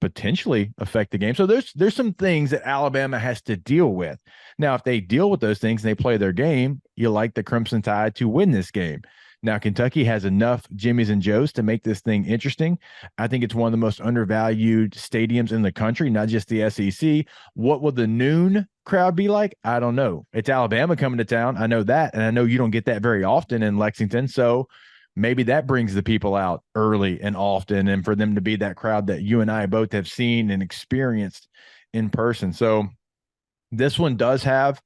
potentially affect the game. So there's some things that Alabama has to deal with. Now, if they deal with those things and they play their game, you like the Crimson Tide to win this game. Now, Kentucky has enough Jimmies and Joes to make this thing interesting. I think it's one of the most undervalued stadiums in the country, not just the SEC. What will the noon crowd be like? I don't know. It's Alabama coming to town. I know that. And I know you don't get that very often in Lexington. So maybe that brings the people out early and often, and for them to be that crowd that you and I both have seen and experienced in person. So this one does have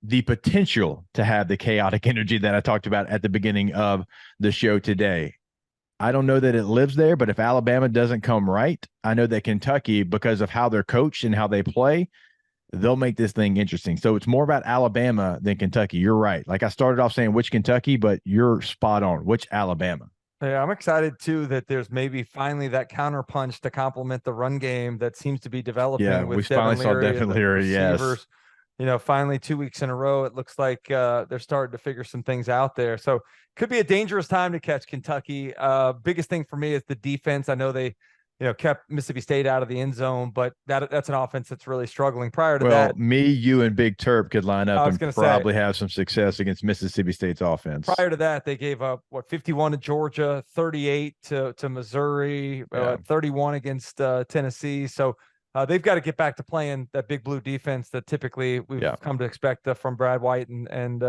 the potential to have the chaotic energy that I talked about at the beginning of the show today. I don't know that it lives there, but if Alabama doesn't come right, I know that Kentucky, because of how they're coached and how they play, they'll make this thing interesting. So it's more about Alabama than Kentucky. You're right. Like, I started off saying which Kentucky, but you're spot on. Which Alabama? Yeah, I'm excited too that there's maybe finally that counterpunch to complement the run game that seems to be developing. Yeah, with we finally saw Devin Leary. Yes. Finally 2 weeks in a row, it looks like they're starting to figure some things out there. So could be a dangerous time to catch Kentucky. Biggest thing for me is the defense. I know they kept Mississippi State out of the end zone, but that's an offense that's really struggling. Prior to Well, that, me, you, and Big Terp could line up and probably have some success against Mississippi State's offense. Prior to that, they gave up 51 to Georgia, 38 to Missouri, 31 against Tennessee. So they've got to get back to playing that big blue defense that typically we've come to expect from Brad White and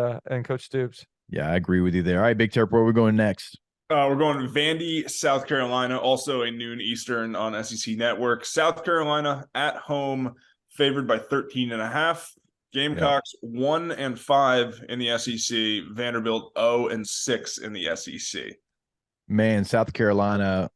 Coach Stoops. Yeah, I agree with you there. All right, Big Terp, where are we going next? We're going to Vandy, South Carolina, also a noon Eastern on SEC Network. South Carolina at home, favored by 13.5. Gamecocks 1-5 in the SEC. Vanderbilt 0-6 in the SEC. Man, South Carolina,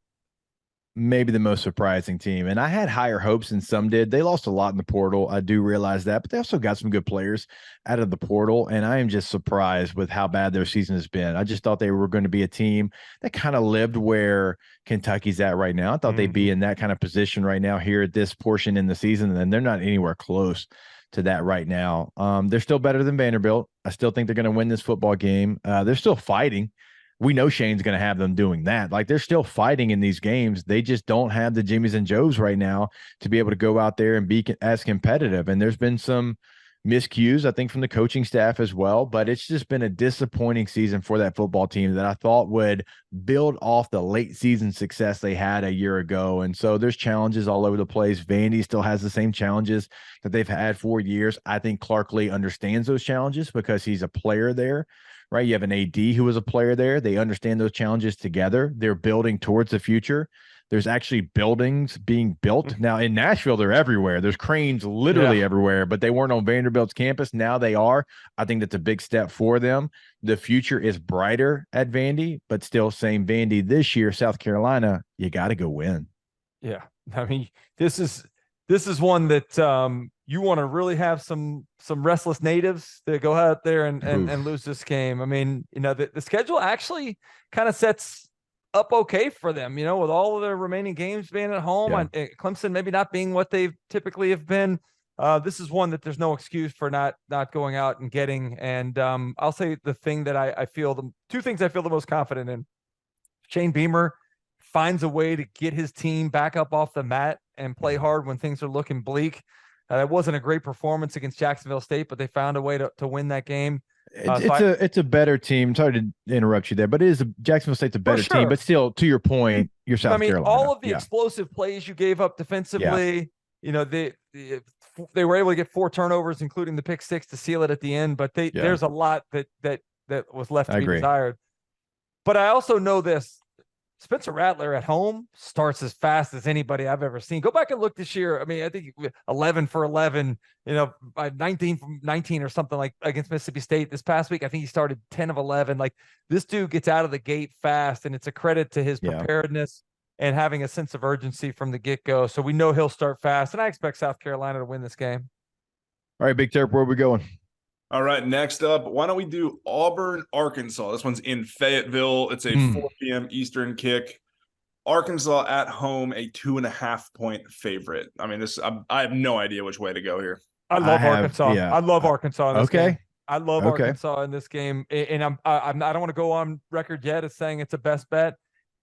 maybe the most surprising team. And I had higher hopes than some did. They lost a lot in the portal. I do realize that, but they also got some good players out of the portal. And I am just surprised with how bad their season has been. I just thought they were going to be a team that kind of lived where Kentucky's at right now. I thought they'd be in that kind of position right now here at this portion in the season. And they're not anywhere close to that right now. They're still better than Vanderbilt. I still think they're going to win this football game. They're still fighting. We know Shane's going to have them doing that. Like, they're still fighting in these games. They just don't have the Jimmies and Joes right now to be able to go out there and be as competitive. And there's been some miscues, I think, from the coaching staff as well. But it's just been a disappointing season for that football team that I thought would build off the late season success they had a year ago. And so there's challenges all over the place. Vandy still has the same challenges that they've had for years. I think Clark Lee understands those challenges because he's a player there. Right. You have an AD who was a player there. They understand those challenges together. They're building towards the future. There's actually buildings being built. Now in Nashville, they're everywhere. There's cranes literally everywhere, but they weren't on Vanderbilt's campus. Now they are. I think that's a big step for them. The future is brighter at Vandy, but still same Vandy this year. South Carolina, you got to go win. Yeah. I mean, this is one that you want to really have some restless natives that go out there and lose this game. I mean, the schedule actually kind of sets up okay for them, with all of their remaining games being at home. Yeah. Clemson maybe not being what they typically have been. This is one that there's no excuse for not going out and getting. And I'll say the thing that I feel two things I feel the most confident in. Shane Beamer finds a way to get his team back up off the mat and play hard when things are looking bleak. That wasn't a great performance against Jacksonville State, but they found a way to win that game. It's a better team. Sorry to interrupt you there, but Jacksonville State's a better team. But still, to your point, you're South Carolina. All of the explosive plays you gave up defensively, they were able to get 4 turnovers, including the pick 6 to seal it at the end. But there's a lot that was left to be desired. But I also know this. Spencer Rattler at home starts as fast as anybody I've ever seen. Go back and look this year. I mean, I think 11 for 11, 19 from 19 or something like against Mississippi State this past week. I think he started 10 of 11. Like, this dude gets out of the gate fast, and it's a credit to his preparedness and having a sense of urgency from the get-go. So we know he'll start fast, and I expect South Carolina to win this game. All right, Big Terp, where are we going? All right, next up, why don't we do Auburn, Arkansas? This one's in Fayetteville. It's a 4 p.m. Eastern kick. Arkansas at home, a 2.5-point favorite. I mean, I have no idea which way to go here. I love Arkansas. Yeah. I love Arkansas in this game. I love Arkansas in this game, and I don't want to go on record yet as saying it's a best bet.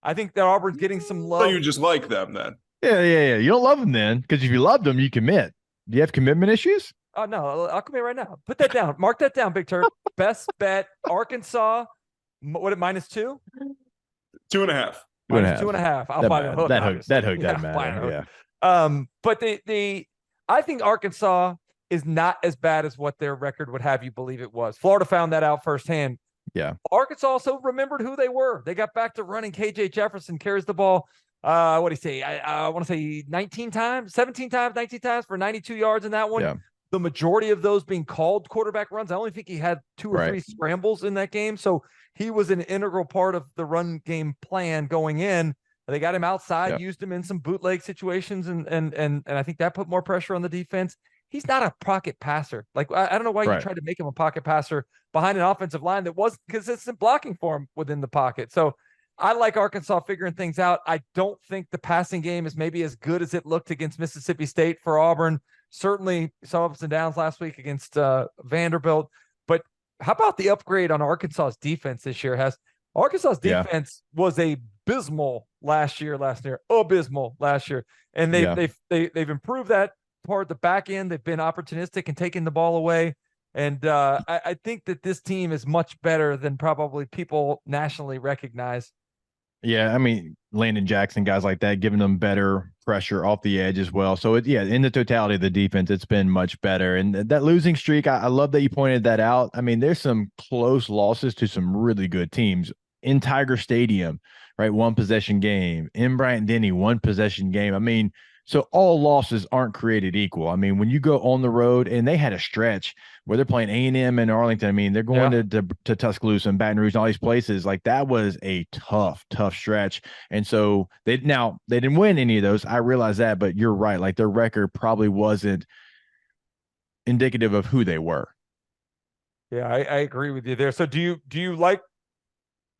I think that Auburn's getting some love. So you just like them then? Yeah. You don't love them then, because if you loved them, you commit. Do you have commitment issues? Oh, no, I'll commit right now. Put that down. Mark that down, Big Turk. Best bet, Arkansas. What, -2? 2.5. -2.5. I'll buy the hook. That hook doesn't matter. Yeah. But I think Arkansas is not as bad as what their record would have you believe it was. Florida found that out firsthand. Yeah. Arkansas also remembered who they were. They got back to running. KJ Jefferson carries the ball. What do you say? I want to say 17 times, 19 times for 92 yards in that one. Yeah. The majority of those being called quarterback runs. I only think he had 2 or 3 scrambles in that game. So he was an integral part of the run game plan going in. They got him outside, used him in some bootleg situations, and I think that put more pressure on the defense. He's not a pocket passer. Like, I don't know why you tried to make him a pocket passer behind an offensive line that wasn't consistent blocking for him within the pocket. So I like Arkansas figuring things out. I don't think the passing game is maybe as good as it looked against Mississippi State for Auburn. Certainly some ups and downs last week against Vanderbilt. But how about the upgrade on Arkansas's defense this year? Arkansas's defense was a abysmal last year, abysmal last year. And they've improved that part, the back end. They've been opportunistic and taking the ball away. And I think that this team is much better than probably people nationally recognize. Yeah, I mean, Landon Jackson, guys like that, giving them better pressure off the edge as well. So, in the totality of the defense, it's been much better. And that losing streak, I love that you pointed that out. I mean, there's some close losses to some really good teams in Tiger Stadium, right? One possession game. In Bryant-Denny, one possession game. I mean, so all losses aren't created equal. I mean, when you go on the road, and they had a stretch where they're playing A&M in Arlington. I mean, they're going to Tuscaloosa and Baton Rouge and all these places. Like, that was a tough stretch. And so they didn't win any of those. I realize that, but you're right. Like, their record probably wasn't indicative of who they were. Yeah, I agree with you there. So do you like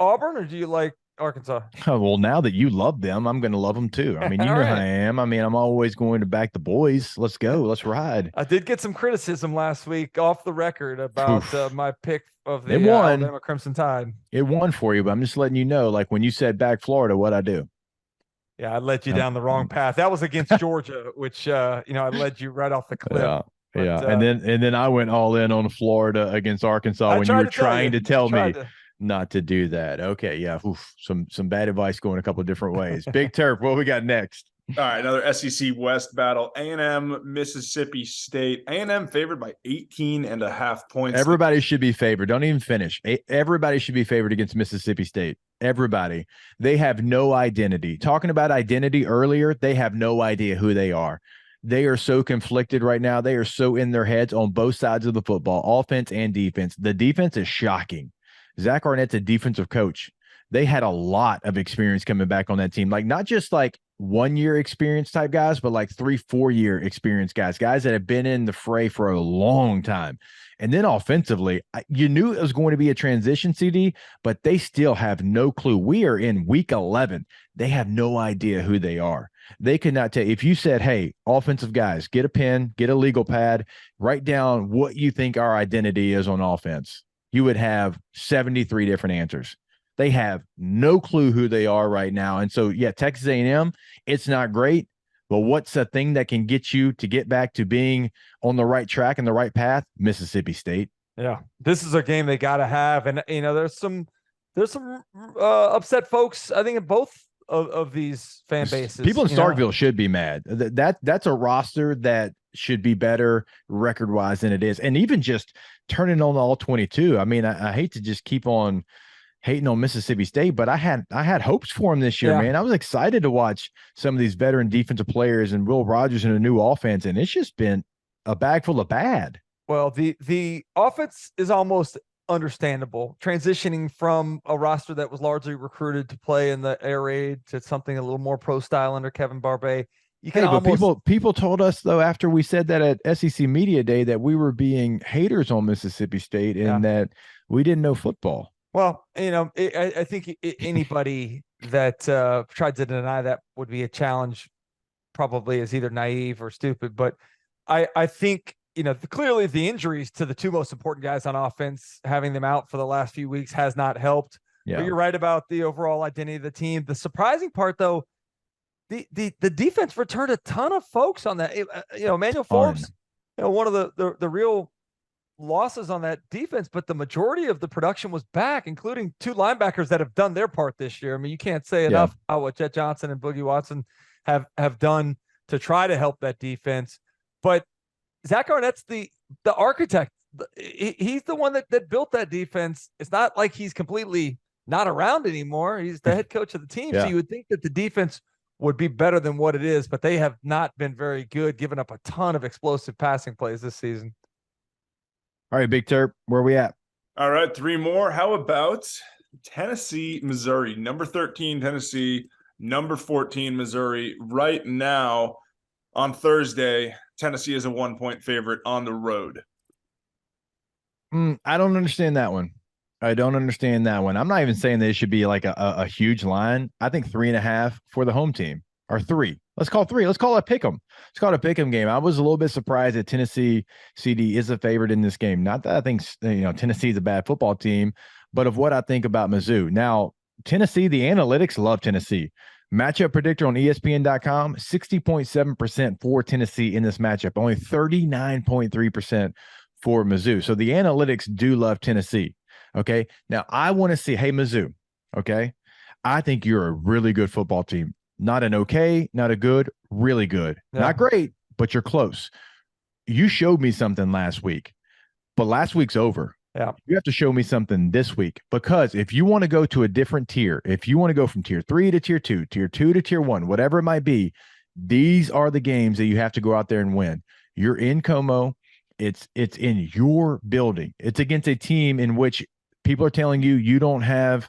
Auburn or do you like Arkansas? Oh, well, now that you love them, I'm going to love them too. I mean, you know how I am. I mean, I'm always going to back the boys. Let's go. Let's ride. I did get some criticism last week off the record about my pick of the Alabama Crimson Tide. It won for you, but I'm just letting you know, like when you said back Florida, what'd I do? Yeah, I led you down the wrong path. That was against Georgia, which I led you right off the cliff. Yeah. And then I went all in on Florida against Arkansas when you were trying to tell me not to do that. Okay, yeah. Some bad advice going a couple of different ways. Big Turf, what we got next? All right, another SEC West battle. A&M, Mississippi State. A&M favored by 18.5 points. Everybody should be favored. Don't even finish. Everybody should be favored against Mississippi State. Everybody. They have no identity. Talking about identity earlier, they have no idea who they are. They are so conflicted right now. They are so in their heads on both sides of the football, offense and defense. The defense is shocking. Zach Arnett's a defensive coach. They had a lot of experience coming back on that team. Like, not just like 1 year experience type guys, but like 3-4 year experience guys that have been in the fray for a long time. And then offensively, you knew it was going to be a transition, CD, but they still have no clue. We are in week 11. They have no idea who they are. They could not tell. If you said, hey, offensive guys, get a pen, get a legal pad, write down what you think our identity is on offense, you would have 73 different answers. They have no clue who they are right now. And so, yeah, Texas A&M, it's not great, but what's a thing that can get you to get back to being on the right track and the right path? Mississippi State. Yeah, this is a game they got to have. And, there's some upset folks, I think, in both of these fan bases. People in Starkville should be mad. That's a roster that should be better record-wise than it is. And even just turning on all 22. I mean, I hate to just keep on hating on Mississippi State, but I had hopes for them this year, man. I was excited to watch some of these veteran defensive players and Will Rogers in a new offense, and it's just been a bag full of bad. Well, the offense is almost understandable, transitioning from a roster that was largely recruited to play in the air raid to something a little more pro style under Kevin Barbay. People told us, though, after we said that at SEC Media Day, that we were being haters on Mississippi State and that we didn't know football. Well, I think anybody that tried to deny that would be a challenge, probably is either naive or stupid. But I think, clearly the injuries to the two most important guys on offense, having them out for the last few weeks has not helped. Yeah. But you're right about the overall identity of the team. The surprising part, though, the defense returned a ton of folks on that. Emmanuel Forbes, one of the real losses on that defense, but the majority of the production was back, including two linebackers that have done their part this year. I mean, you can't say enough about what Jet Johnson and Boogie Watson have done to try to help that defense. But Zach Arnett's the architect. He's the one that built that defense. It's not like he's completely not around anymore. He's the head coach of the team. So you would think that the defense would be better than what it is, but they have not been very good, giving up a ton of explosive passing plays this season. All right, Big Terp, where are we at? All right, 3 more. How about Tennessee, Missouri? Number 13, Tennessee. Number 14, Missouri. Right now, on Thursday, Tennessee is a 1-point favorite on the road. I don't understand that one. I'm not even saying that it should be like a huge line. I think 3.5 for the home team, or 3. Let's call 3. Let's call it a pick'em. Let's call it a pick'em game. I was a little bit surprised that Tennessee CD is a favorite in this game. Not that I think Tennessee is a bad football team, but of what I think about Mizzou. Now, Tennessee, the analytics love Tennessee. Matchup predictor on ESPN.com, 60.7% for Tennessee in this matchup, only 39.3% for Mizzou. So the analytics do love Tennessee. Okay. Now I want to see, hey, Mizzou, okay, I think you're a really good football team. Not an okay, not a good, really good. Yeah. Not great, but you're close. You showed me something last week, but last week's over. Yeah. You have to show me something this week, because if you want to go to a different tier, if you want to go from tier 3 to tier 2, tier 2 to tier 1, whatever it might be, these are the games that you have to go out there and win. You're in Como. It's in your building. It's against a team in which people are telling you you don't have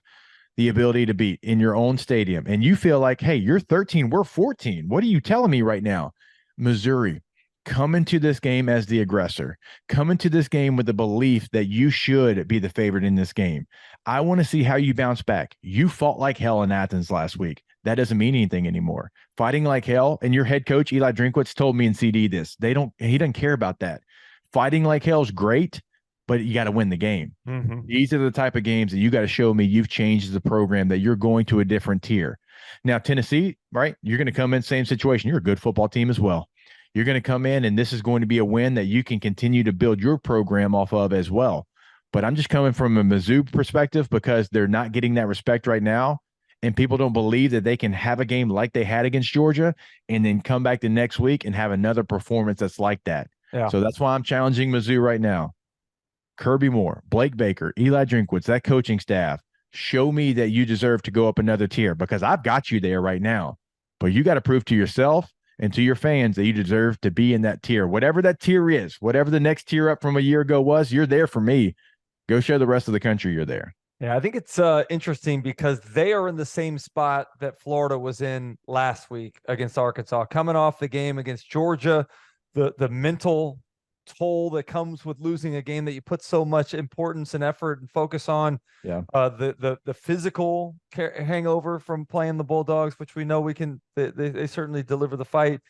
the ability to beat in your own stadium. And you feel like, hey, you're 13, we're 14. What are you telling me right now? Missouri, come into this game as the aggressor. Come into this game with the belief that you should be the favorite in this game. I want to see how you bounce back. You fought like hell in Athens last week. That doesn't mean anything anymore. Fighting like hell, and your head coach, Eli Drinkwitz, told me in CD this. He doesn't care about that. Fighting like hell is great, but you got to win the game. Mm-hmm. These are the type of games that you got to show me you've changed the program, that you're going to a different tier. Now, Tennessee, right? You're going to come in, same situation. You're a good football team as well. You're going to come in, and this is going to be a win that you can continue to build your program off of as well. But I'm just coming from a Mizzou perspective, because they're not getting that respect right now, and people don't believe that they can have a game like they had against Georgia and then come back the next week and have another performance that's like that. Yeah. So that's why I'm challenging Mizzou right now. Kirby Moore, Blake Baker, Eli Drinkwitz, that coaching staff, show me that you deserve to go up another tier, because I've got you there right now. But you got to prove to yourself and to your fans that you deserve to be in that tier. Whatever that tier is, whatever the next tier up from a year ago was, you're there for me. Go show the rest of the country you're there. Yeah, I think it's interesting because they are in the same spot that Florida was in last week against Arkansas, coming off the game against Georgia, the mental toll that comes with losing a game that you put so much importance and effort and focus on. Yeah. The physical hangover from playing the Bulldogs, which we know we can. They certainly deliver the fight.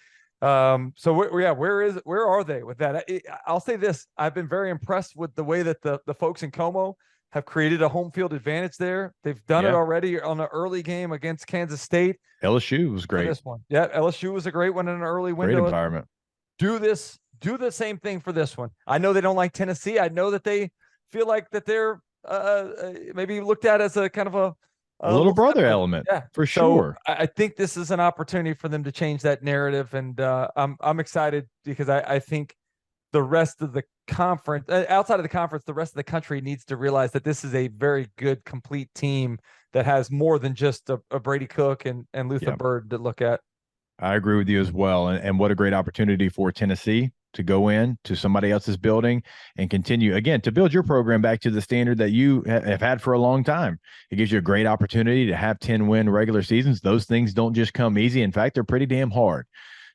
So where are they with that? I'll say this: I've been very impressed with the way that the folks in Como have created a home field advantage there. They've done it already on an early game against Kansas State. LSU was great. This one. Yeah, LSU was a great one in an early window. Great environment. Do the same thing for this one. I know they don't like Tennessee. I know that they feel like that they're maybe looked at as a kind of a little brother element. Yeah, for sure. So I think this is an opportunity for them to change that narrative, and I'm excited because I think the rest of the conference, outside of the conference, the rest of the country needs to realize that this is a very good, complete team that has more than just a Brady Cook and Luther Bird to look at. I agree with you as well. And what a great opportunity for Tennessee to go in to somebody else's building and continue, again, to build your program back to the standard that you have had for a long time. It gives you a great opportunity to have 10-win regular seasons. Those things don't just come easy. In fact, they're pretty damn hard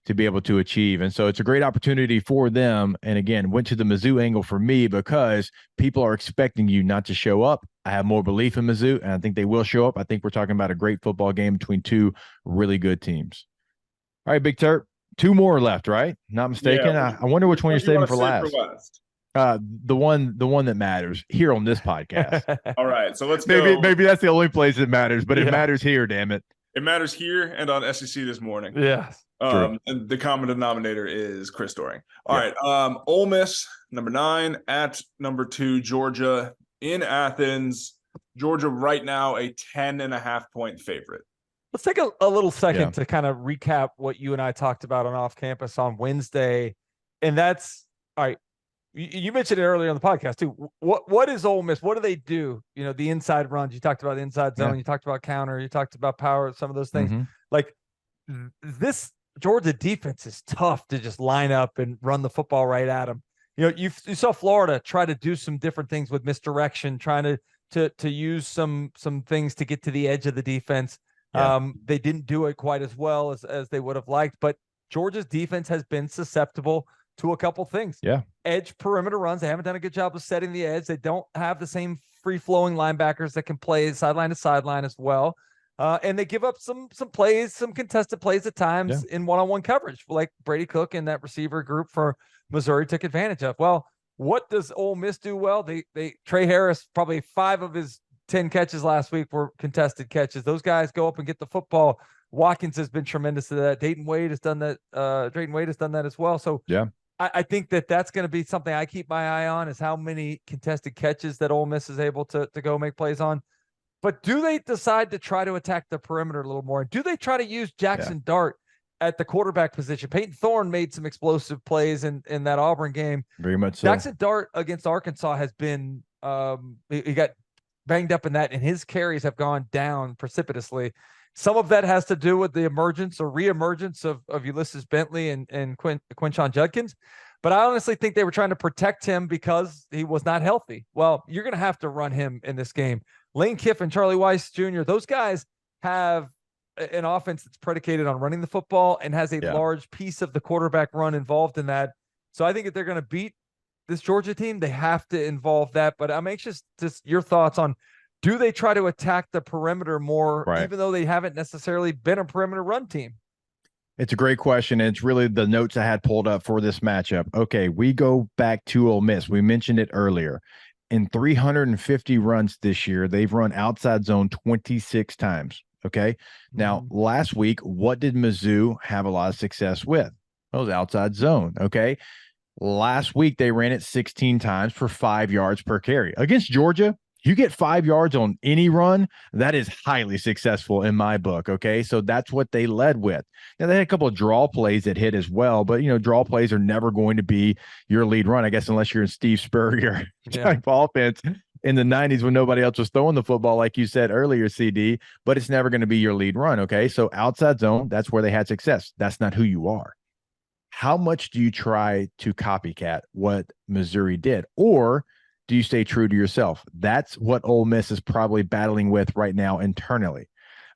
to be able to achieve. And so it's a great opportunity for them. And again, went to the Mizzou angle for me because people are expecting you not to show up. I have more belief in Mizzou, and I think they will show up. I think we're talking about a great football game between two really good teams. All right, Big Turp, 2 more left, right? Not mistaken. Yeah, I wonder which one you're saving for last. The one that matters here on this podcast. All right, so let's go. Maybe that's the only place it matters, but it matters here, damn it. It matters here and on SEC this morning. Yeah. And the common denominator is Chris Doering. All right. Ole Miss, number 9, at number 2, Georgia in Athens. Georgia right now a 10.5-point favorite. Let's take a little second to kind of recap what you and I talked about on Off Campus on Wednesday. And that's, all right, you mentioned it earlier on the podcast too. What is Ole Miss? What do they do? You know, the inside runs. You talked about the inside zone. You talked about counter. You talked about power, some of those things. Mm-hmm. Like this Georgia defense is tough to just line up and run the football right at them. You know, you saw Florida try to do some different things with misdirection, trying to use some things to get to the edge of the defense. They didn't do it quite as well as they would have liked, but Georgia's defense has been susceptible to a couple things. Edge perimeter runs. They haven't done a good job of setting the edge. They don't have the same free-flowing linebackers that can play sideline to sideline as well. And they give up some plays, some contested plays at times in one-on-one coverage, like Brady Cook and that receiver group for Missouri took advantage of. Well, what does Ole Miss do well? They Trey Harris, probably 5 of his 10 catches last week were contested catches. Those guys go up and get the football. Watkins has been tremendous at that. Dayton Wade has done that. Drayton Wade has done that as well. So yeah, I think that's going to be something I keep my eye on, is how many contested catches that Ole Miss is able to go make plays on. But do they decide to try to attack the perimeter a little more? Do they try to use Jackson Dart at the quarterback position? Peyton Thorne made some explosive plays in that Auburn game. Very much so. Jackson Dart against Arkansas has been he got banged up in that, and his carries have gone down precipitously. Some of that has to do with the emergence or reemergence of Ulysses Bentley and Quinshon Judkins. But I honestly think they were trying to protect him because he was not healthy. Well, you're going to have to run him in this game. Lane Kiffin, Charlie Weiss Jr., those guys have an offense that's predicated on running the football and has a large piece of the quarterback run involved in that. So I think if they're going to beat this Georgia team, they have to involve that. But I'm anxious to your thoughts on, do they try to attack the perimeter more, even though they haven't necessarily been a perimeter run team? It's a great question, and it's really the notes I had pulled up for this matchup. Okay, we go back to Ole Miss. We mentioned it earlier. In 350 runs this year, they've run outside zone 26 times. Okay. Now, last week, what did Mizzou have a lot of success with? It was outside zone. Okay. Last week, they ran it 16 times for 5 yards per carry. Against Georgia, you get 5 yards on any run, that is highly successful in my book. Okay. So that's what they led with. Now, they had a couple of draw plays that hit as well, but, draw plays are never going to be your lead run, I guess, unless you're in Steve Spurrier type offense in the 90s when nobody else was throwing the football, like you said earlier, CD, but it's never going to be your lead run. Okay. So outside zone, that's where they had success. That's not who you are. How much do you try to copycat what Missouri did? Or do you stay true to yourself? That's what Ole Miss is probably battling with right now internally.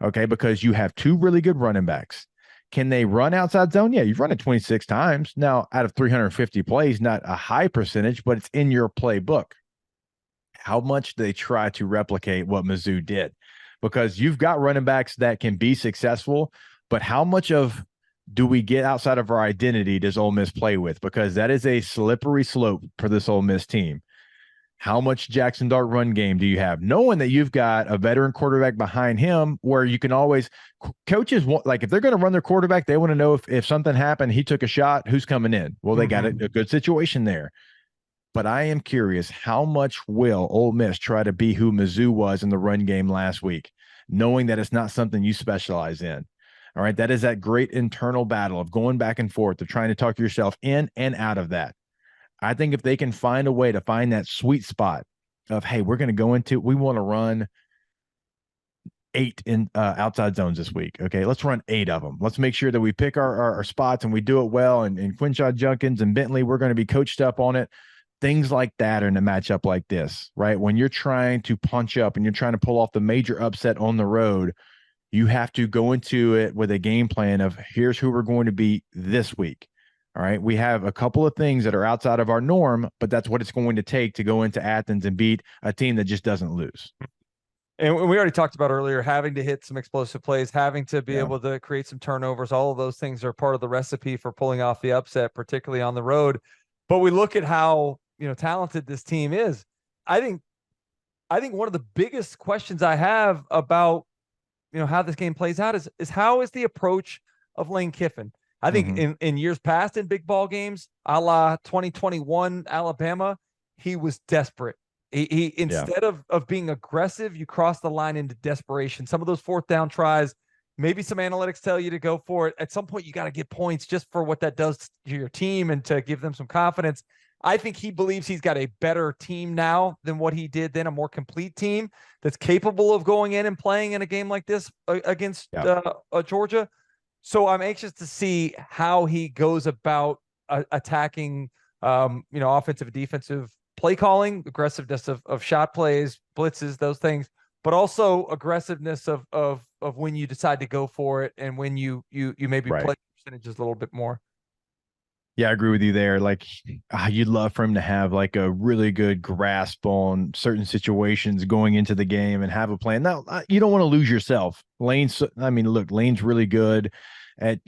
Okay. Because you have two really good running backs. Can they run outside zone? Yeah. You've run it 26 times. Now, out of 350 plays, not a high percentage, but it's in your playbook. How much do they try to replicate what Mizzou did? Because you've got running backs that can be successful, but how much of do we get outside of our identity does Ole Miss play with? Because that is a slippery slope for this Ole Miss team. How much Jackson Dart run game do you have? Knowing that you've got a veteran quarterback behind him where you can always – coaches want – like if they're going to run their quarterback, they want to know if something happened, he took a shot, who's coming in? Well, they got a good situation there. But I am curious, how much will Ole Miss try to be who Mizzou was in the run game last week, knowing that it's not something you specialize in? All right, that is that great internal battle of going back and forth, of trying to talk yourself in and out of that. I think if they can find a way to find that sweet spot of, hey, we're going to go into, we want to run 8 in outside zones this week. Okay, let's run 8 of them. Let's make sure that we pick our spots and we do it well. And Quinshon Judkins and Bentley, we're going to be coached up on it. Things like that are in a matchup like this, right? When you're trying to punch up and you're trying to pull off the major upset on the road, you have to go into it with a game plan of here's who we're going to beat this week. All right. We have a couple of things that are outside of our norm, but that's what it's going to take to go into Athens and beat a team that just doesn't lose. And we already talked about earlier, having to hit some explosive plays, having to be able to create some turnovers. All of those things are part of the recipe for pulling off the upset, particularly on the road. But we look at how, talented this team is. I think one of the biggest questions I have about, how this game plays out is how is the approach of Lane Kiffin? I think in years past in big ball games, a la 2021 Alabama, he was desperate. He instead of being aggressive, you cross the line into desperation. Some of those 4th down tries, maybe some analytics tell you to go for it. At some point, you got to get points just for what that does to your team and to give them some confidence. I think he believes he's got a better team now than what he did then, a more complete team that's capable of going in and playing in a game like this against Georgia. So I'm anxious to see how he goes about attacking, offensive and defensive play calling, aggressiveness of shot plays, blitzes, those things, but also aggressiveness of when you decide to go for it and when you maybe play percentages a little bit more. Yeah, I agree with you there. Like, you'd love for him to have like a really good grasp on certain situations going into the game and have a plan. Now, you don't want to lose yourself. Lane's really good at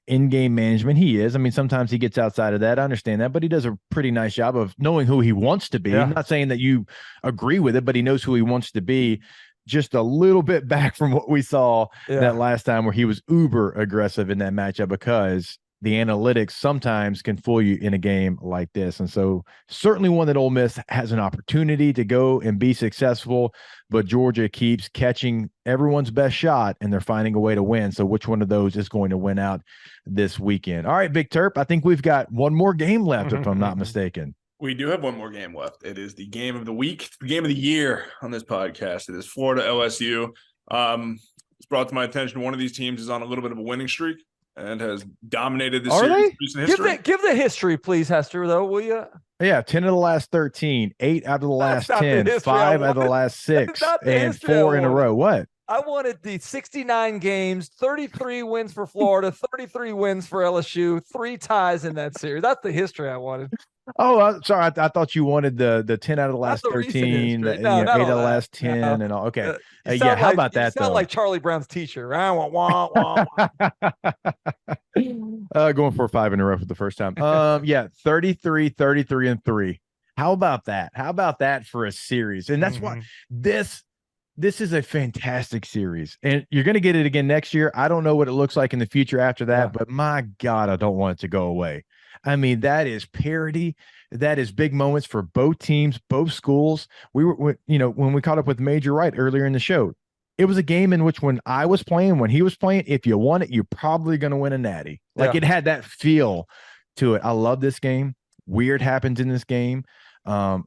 in-game management. He is. I mean, sometimes he gets outside of that. I understand that, but he does a pretty nice job of knowing who he wants to be. Yeah. I'm not saying that you agree with it, but he knows who he wants to be. Just a little bit back from what we saw that last time where he was uber aggressive in that matchup, because the analytics sometimes can fool you in a game like this. And so certainly one that Ole Miss has an opportunity to go and be successful, but Georgia keeps catching everyone's best shot and they're finding a way to win. So which one of those is going to win out this weekend? All right, Big Terp, I think we've got one more game left, if I'm not mistaken. We do have one more game left. It is the game of the week, the game of the year on this podcast. It is Florida-LSU. It's brought to my attention one of these teams is on a little bit of a winning streak and has dominated this series in recent history. Give the history, please, Hester, though, will you? Yeah, 10 of the last 13, 8 out of the last 10, 5 out of the last 6, and 4 in a row. What? I wanted the 69 games, 33 wins for Florida, 33 wins for LSU, 3 ties in that series. That's the history I wanted. Oh, sorry. I thought you wanted the 10 out of the last 13, 8 out of the last 10, and all. Okay. Yeah, how about that, though? Sound like Charlie Brown's teacher. Going for 5 in a row for the first time. Yeah, 33, 33, and 3. How about that? How about that for a series? And that's why this is a fantastic series. And you're going to get it again next year. I don't know what it looks like in the future after that, but my God, I don't want it to go away. I mean, that is parity. That is big moments for both teams, both schools. We were, when we caught up with Major Wright earlier in the show, it was a game in which when I was playing, when he was playing, if you won it, you're probably going to win a natty. Like it had that feel to it. I love this game. Weird happens in this game.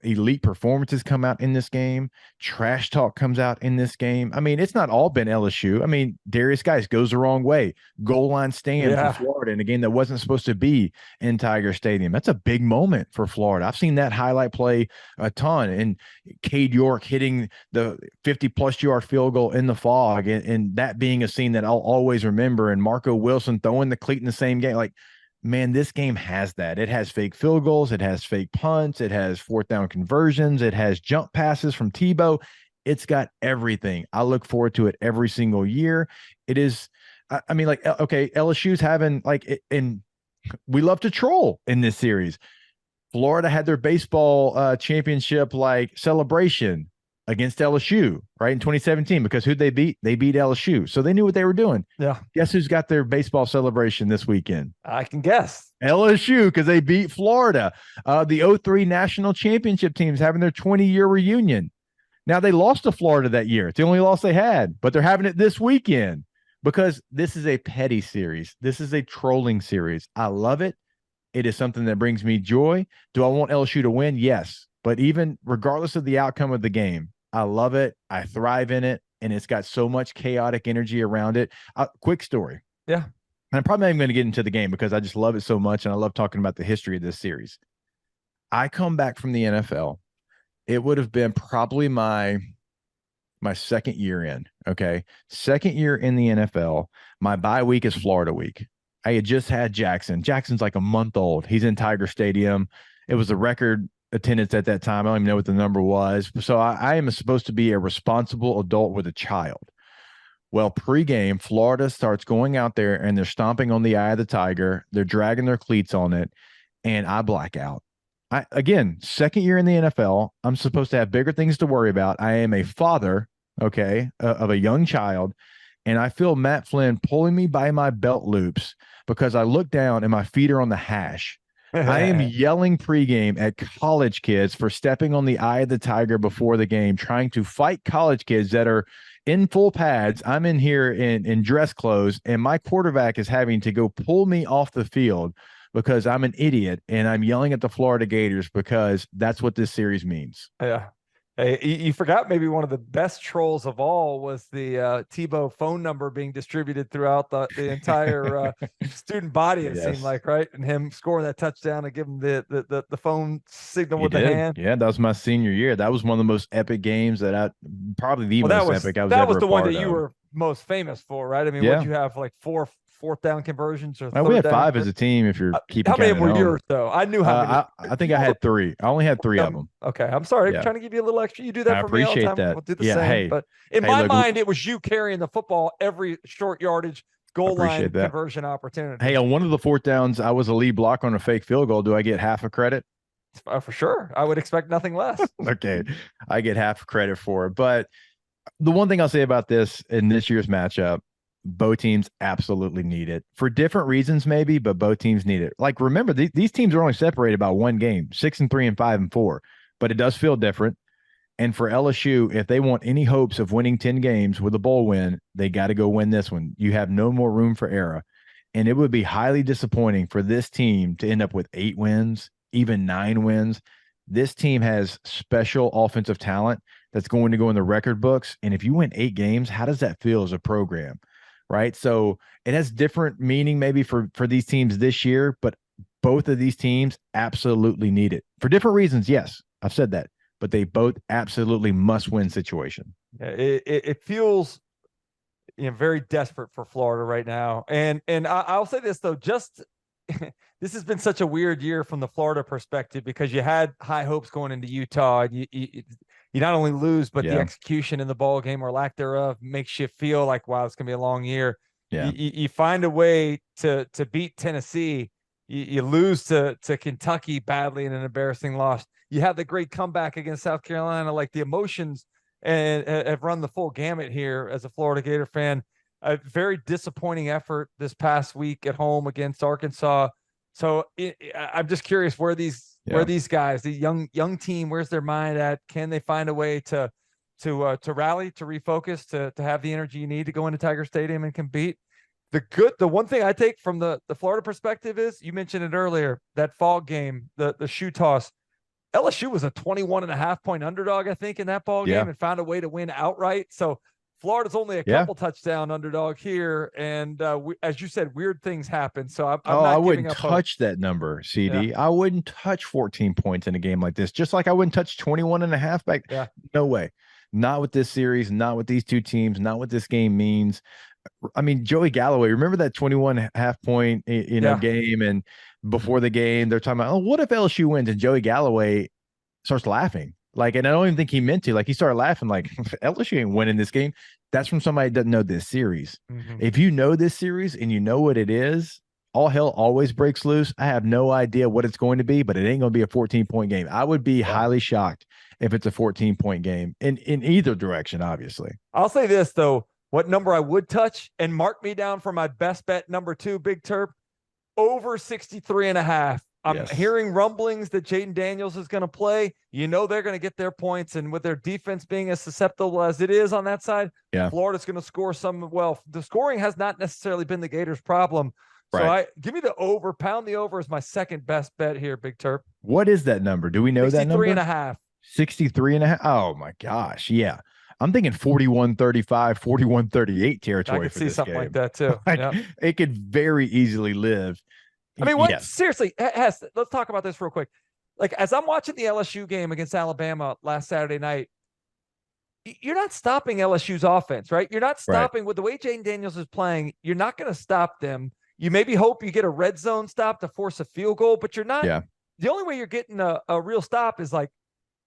Elite performances come out in this game. Trash talk comes out in this game. I mean, it's not all been LSU. I mean, Darius Geis goes the wrong way. Goal line stand for Florida in a game that wasn't supposed to be in Tiger Stadium. That's a big moment for Florida. I've seen that highlight play a ton. And Cade York hitting the 50-plus yard field goal in the fog, and that being a scene that I'll always remember. And Marco Wilson throwing the cleat in the same game. Like, man, this game has that. It has fake field goals. It has fake punts. It has 4th down conversions. It has jump passes from Tebow. It's got everything. I look forward to it every single year. It is, I mean, like, okay, LSU's having, like, and we love to troll in this series. Florida had their baseball championship, like, celebration against LSU, right, in 2017, because who'd they beat? They beat LSU. So they knew what they were doing. Yeah. Guess who's got their baseball celebration this weekend? I can guess. LSU, because they beat Florida. The 03 national championship team's having their 20-year reunion. Now, they lost to Florida that year. It's the only loss they had, but they're having it this weekend because this is a petty series. This is a trolling series. I love it. It is something that brings me joy. Do I want LSU to win? Yes. But even regardless of the outcome of the game, I love it. I thrive in it. And it's got so much chaotic energy around it. Quick story. Yeah. And I'm probably not even going to get into the game because I just love it so much. And I love talking about the history of this series. I come back from the NFL. It would have been probably my second year in. Okay. Second year in the NFL. My bye week is Florida week. I had just had Jackson. Jackson's like a month old. He's in Tiger Stadium. It was a record attendance at that time. I don't even know what the number was. So I am supposed to be a responsible adult with a child. Well, pregame, Florida starts going out there and they're stomping on the eye of the tiger. They're dragging their cleats on it, and I black out. Again, second year in the NFL, I'm supposed to have bigger things to worry about. I am a father, okay, of a young child, and I feel Matt Flynn pulling me by my belt loops because I look down and my feet are on the hash. I am yelling pregame at college kids for stepping on the eye of the tiger before the game, trying to fight college kids that are in full pads. I'm in here in dress clothes, and my quarterback is having to go pull me off the field because I'm an idiot, and I'm yelling at the Florida Gators because that's what this series means. Yeah. Hey, you forgot maybe one of the best trolls of all was the Tebow phone number being distributed throughout the entire student body, it seemed like, right? And him scoring that touchdown and giving the phone signal with the hand. Yeah, that was my senior year. That was one of the most epic games that probably the most epic I was ever a part of. That was the one that you were most famous for, right? I mean, what did you have, like 4 4th down conversions or we had 5 as a team if you're keeping how many were yours though? I knew how many. I think I had 3. I only had 3 of them. Okay, I'm sorry. I'm trying to give you a little extra. You do that for me all the time. That. We'll do the same. But in my mind, it was you carrying the football every short yardage goal line Appreciate that. conversion opportunity. Hey, on one of the fourth downs, I was a lead block on a fake field goal. Do I get half a credit? For sure. I would expect nothing less. Okay, I get half credit for it. But the one thing I'll say about this in this year's matchup, both teams absolutely need it for different reasons, maybe, but both teams need it. Like, remember, these teams are only separated by one game, 6-3 and 5-4, but it does feel different. And for LSU, if they want any hopes of winning 10 games with a bowl win, they got to go win this one. You have no more room for error. And it would be highly disappointing for this team to end up with 8 wins, even 9 wins. This team has special offensive talent that's going to go in the record books. And if you win 8 games, how does that feel as a program? Right. So it has different meaning maybe for these teams this year, but both of these teams absolutely need it for different reasons. Yes, I've said that, but they both absolutely must win situation. It feels very desperate for Florida right now. And I'll say this, though, just this has been such a weird year from the Florida perspective because you had high hopes going into Utah. And you not only lose, but the execution in the ball game or lack thereof makes you feel like, wow, it's going to be a long year. Yeah. You find a way to beat Tennessee. You lose to Kentucky badly in an embarrassing loss. You have the great comeback against South Carolina. Like, the emotions and have run the full gamut here as a Florida Gator fan. A very disappointing effort this past week at home against Arkansas. So I'm just curious where these guys, the young team, where's their mind at? Can they find a way to rally, to refocus, to have the energy you need to go into Tiger Stadium and compete? The one thing I take from the Florida perspective is, you mentioned it earlier, that fall game, the shoe toss. LSU was a 21.5-point underdog, I think, in that ball game, and found a way to win outright. So Florida's only a couple touchdown underdog here, and as you said, weird things happen. So I'm not I giving wouldn't up touch that number, CD. I wouldn't touch 14 points in a game like this, just like I wouldn't touch 21.5 back. Yeah. No way. Not with this series, not with these two teams, not what this game means. I mean, Joey Galloway, remember that 21.5 point, game, and before the game, they're talking about, oh, what if LSU wins? And Joey Galloway starts laughing. Like, and I don't even think he meant to. Like, he started laughing like, LSU ain't winning this game. That's from somebody that doesn't know this series. Mm-hmm. If you know this series and you know what it is, all hell always breaks loose. I have no idea what it's going to be, but it ain't going to be a 14-point game. I would be highly shocked if it's a 14-point game in either direction, obviously. I'll say this, though. What number I would touch, and mark me down for my best bet number 2, Big Terp, over 63.5. I'm hearing rumblings that Jaden Daniels is going to play. They're going to get their points, and with their defense being as susceptible as it is on that side, Florida's going to score some. Well, the scoring has not necessarily been the Gators' problem. So give me the over, pound the over as my second best bet here, Big Terp. What is that number? Do we know that number? 63.5. 63.5. Oh my gosh. Yeah. I'm thinking 41-35, 41-38 territory. I could for see this something game. like that too. It could very easily live. I mean, seriously, Hess, let's talk about this real quick. Like, as I'm watching the LSU game against Alabama last Saturday night, you're not stopping LSU's offense, right? You're not stopping with the way Jaden Daniels is playing. You're not going to stop them. You maybe hope you get a red zone stop to force a field goal, but you're not. Yeah. The only way you're getting a real stop is like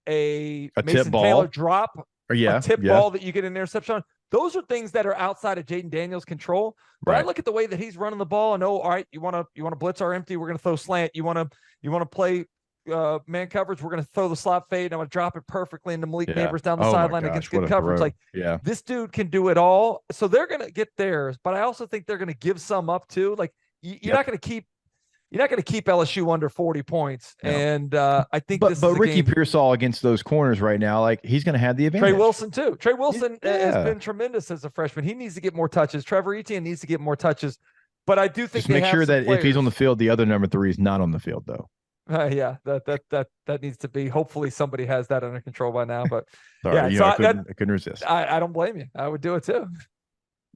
a Mason tip ball. Taylor drop, or a tip ball that you get an interception on. Those are things that are outside of Jaden Daniels' control. But I look at the way that he's running the ball and all right, you want to blitz our empty, we're going to throw slant. You want to play man coverage, we're going to throw the slot fade. I'm going to drop it perfectly into Malik Neighbors down the sideline against good coverage. Like, this dude can do it all. So they're going to get theirs, but I also think they're going to give some up too. Like, you're not going to keep LSU under 40 points. No. And I think but Ricky Pearsall against those corners right now, like, he's going to have the advantage. Trey Wilson too. Trey Wilson has been tremendous as a freshman. He needs to get more touches. Trevor Etienne needs to get more touches. But I do think just make sure that if he's on the field, the other number 3 is not on the field, though. That needs to be. Hopefully, somebody has that under control by now. But sorry, I couldn't resist. I don't blame you. I would do it too.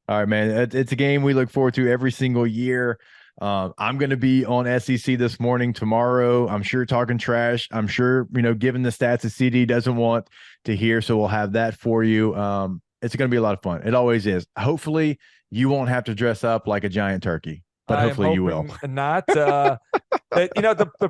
All right, man. It's a game we look forward to every single year. I'm going to be on SEC this morning. Tomorrow, I'm sure talking trash. I'm sure, given the stats that CD doesn't want to hear. So we'll have that for you. It's going to be a lot of fun. It always is. Hopefully you won't have to dress up like a giant turkey, but hopefully you will. Not, the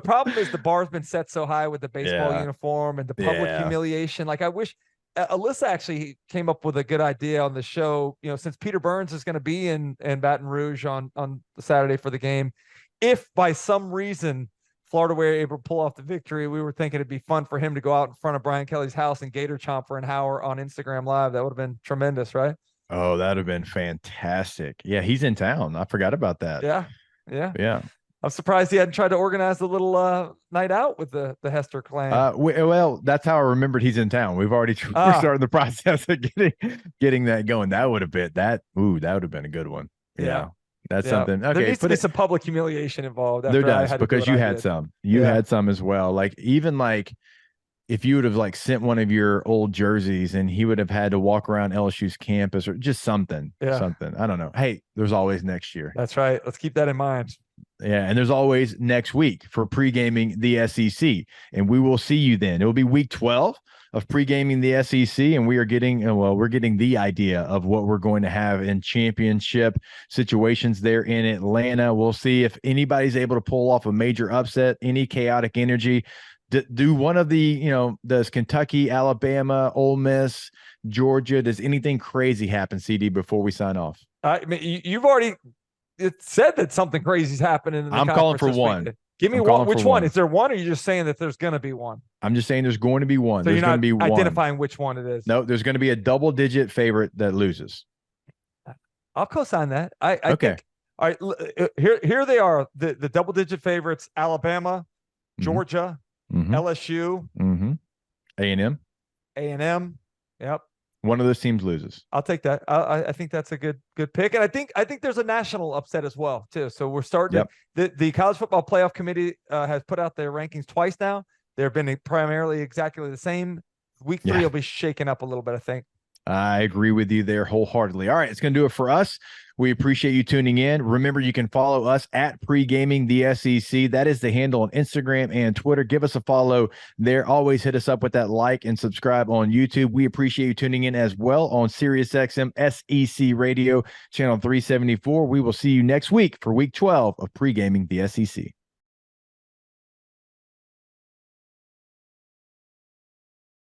problem is the bar's been set so high with the baseball uniform and the public humiliation. Like, I wish Alyssa actually came up with a good idea on the show. Since Peter Burns is going to be in Baton Rouge on Saturday for the game, if by some reason Florida were able to pull off the victory, we were thinking it'd be fun for him to go out in front of Brian Kelly's house and Gator Chomp for an hour on Instagram Live. That would have been tremendous, right? Oh, that would have been fantastic. Yeah, he's in town. I forgot about that. Yeah. I'm surprised he hadn't tried to organize a little night out with the Hester clan. Well, that's how I remembered he's in town. We've already we're starting the process of getting that going. That would have been that would have been a good one. Yeah. That's something. Okay, there needs to be some public humiliation involved. There does, because you had some. You had some as well. Like, even like if you would have like sent one of your old jerseys and he would have had to walk around LSU's campus or just something. Something. I don't know. Hey, there's always next year. That's right. Let's keep that in mind. Yeah, and there's always next week for pregaming the SEC, and we will see you then. It will be week 12 of pregaming the SEC, and we're getting the idea of what we're going to have in championship situations there in Atlanta. We'll see if anybody's able to pull off a major upset, any chaotic energy. Do one of the, does Kentucky, Alabama, Ole Miss, Georgia, does anything crazy happen, CD, before we sign off? I mean, you've already said that something crazy is happening. I'm calling for one. Give me one. Which one? Is there one, or are you just saying that there's going to be one? I'm just saying there's going to be one. So there's you're not going to be one. Identifying which one it is. No, there's going to be a double-digit favorite that loses. I'll co-sign that. I okay. Think, all right, here they are. The double-digit favorites: Alabama, Georgia, LSU, A&M. Yep. One of those teams loses. I'll take that. I think that's a good pick, and I think there's a national upset as well too. So we're starting. The College Football Playoff Committee has put out their rankings twice now. They've been primarily exactly the same. Week 3 will be shaken up a little bit, I think. I agree with you there wholeheartedly. All right, it's going to do it for us. We appreciate you tuning in. Remember, you can follow us at Pregaming the SEC. That is the handle on Instagram and Twitter. Give us a follow there. Always hit us up with that like and subscribe on YouTube. We appreciate you tuning in as well on SiriusXM SEC Radio, channel 374. We will see you next week for week 12 of Pregaming the SEC.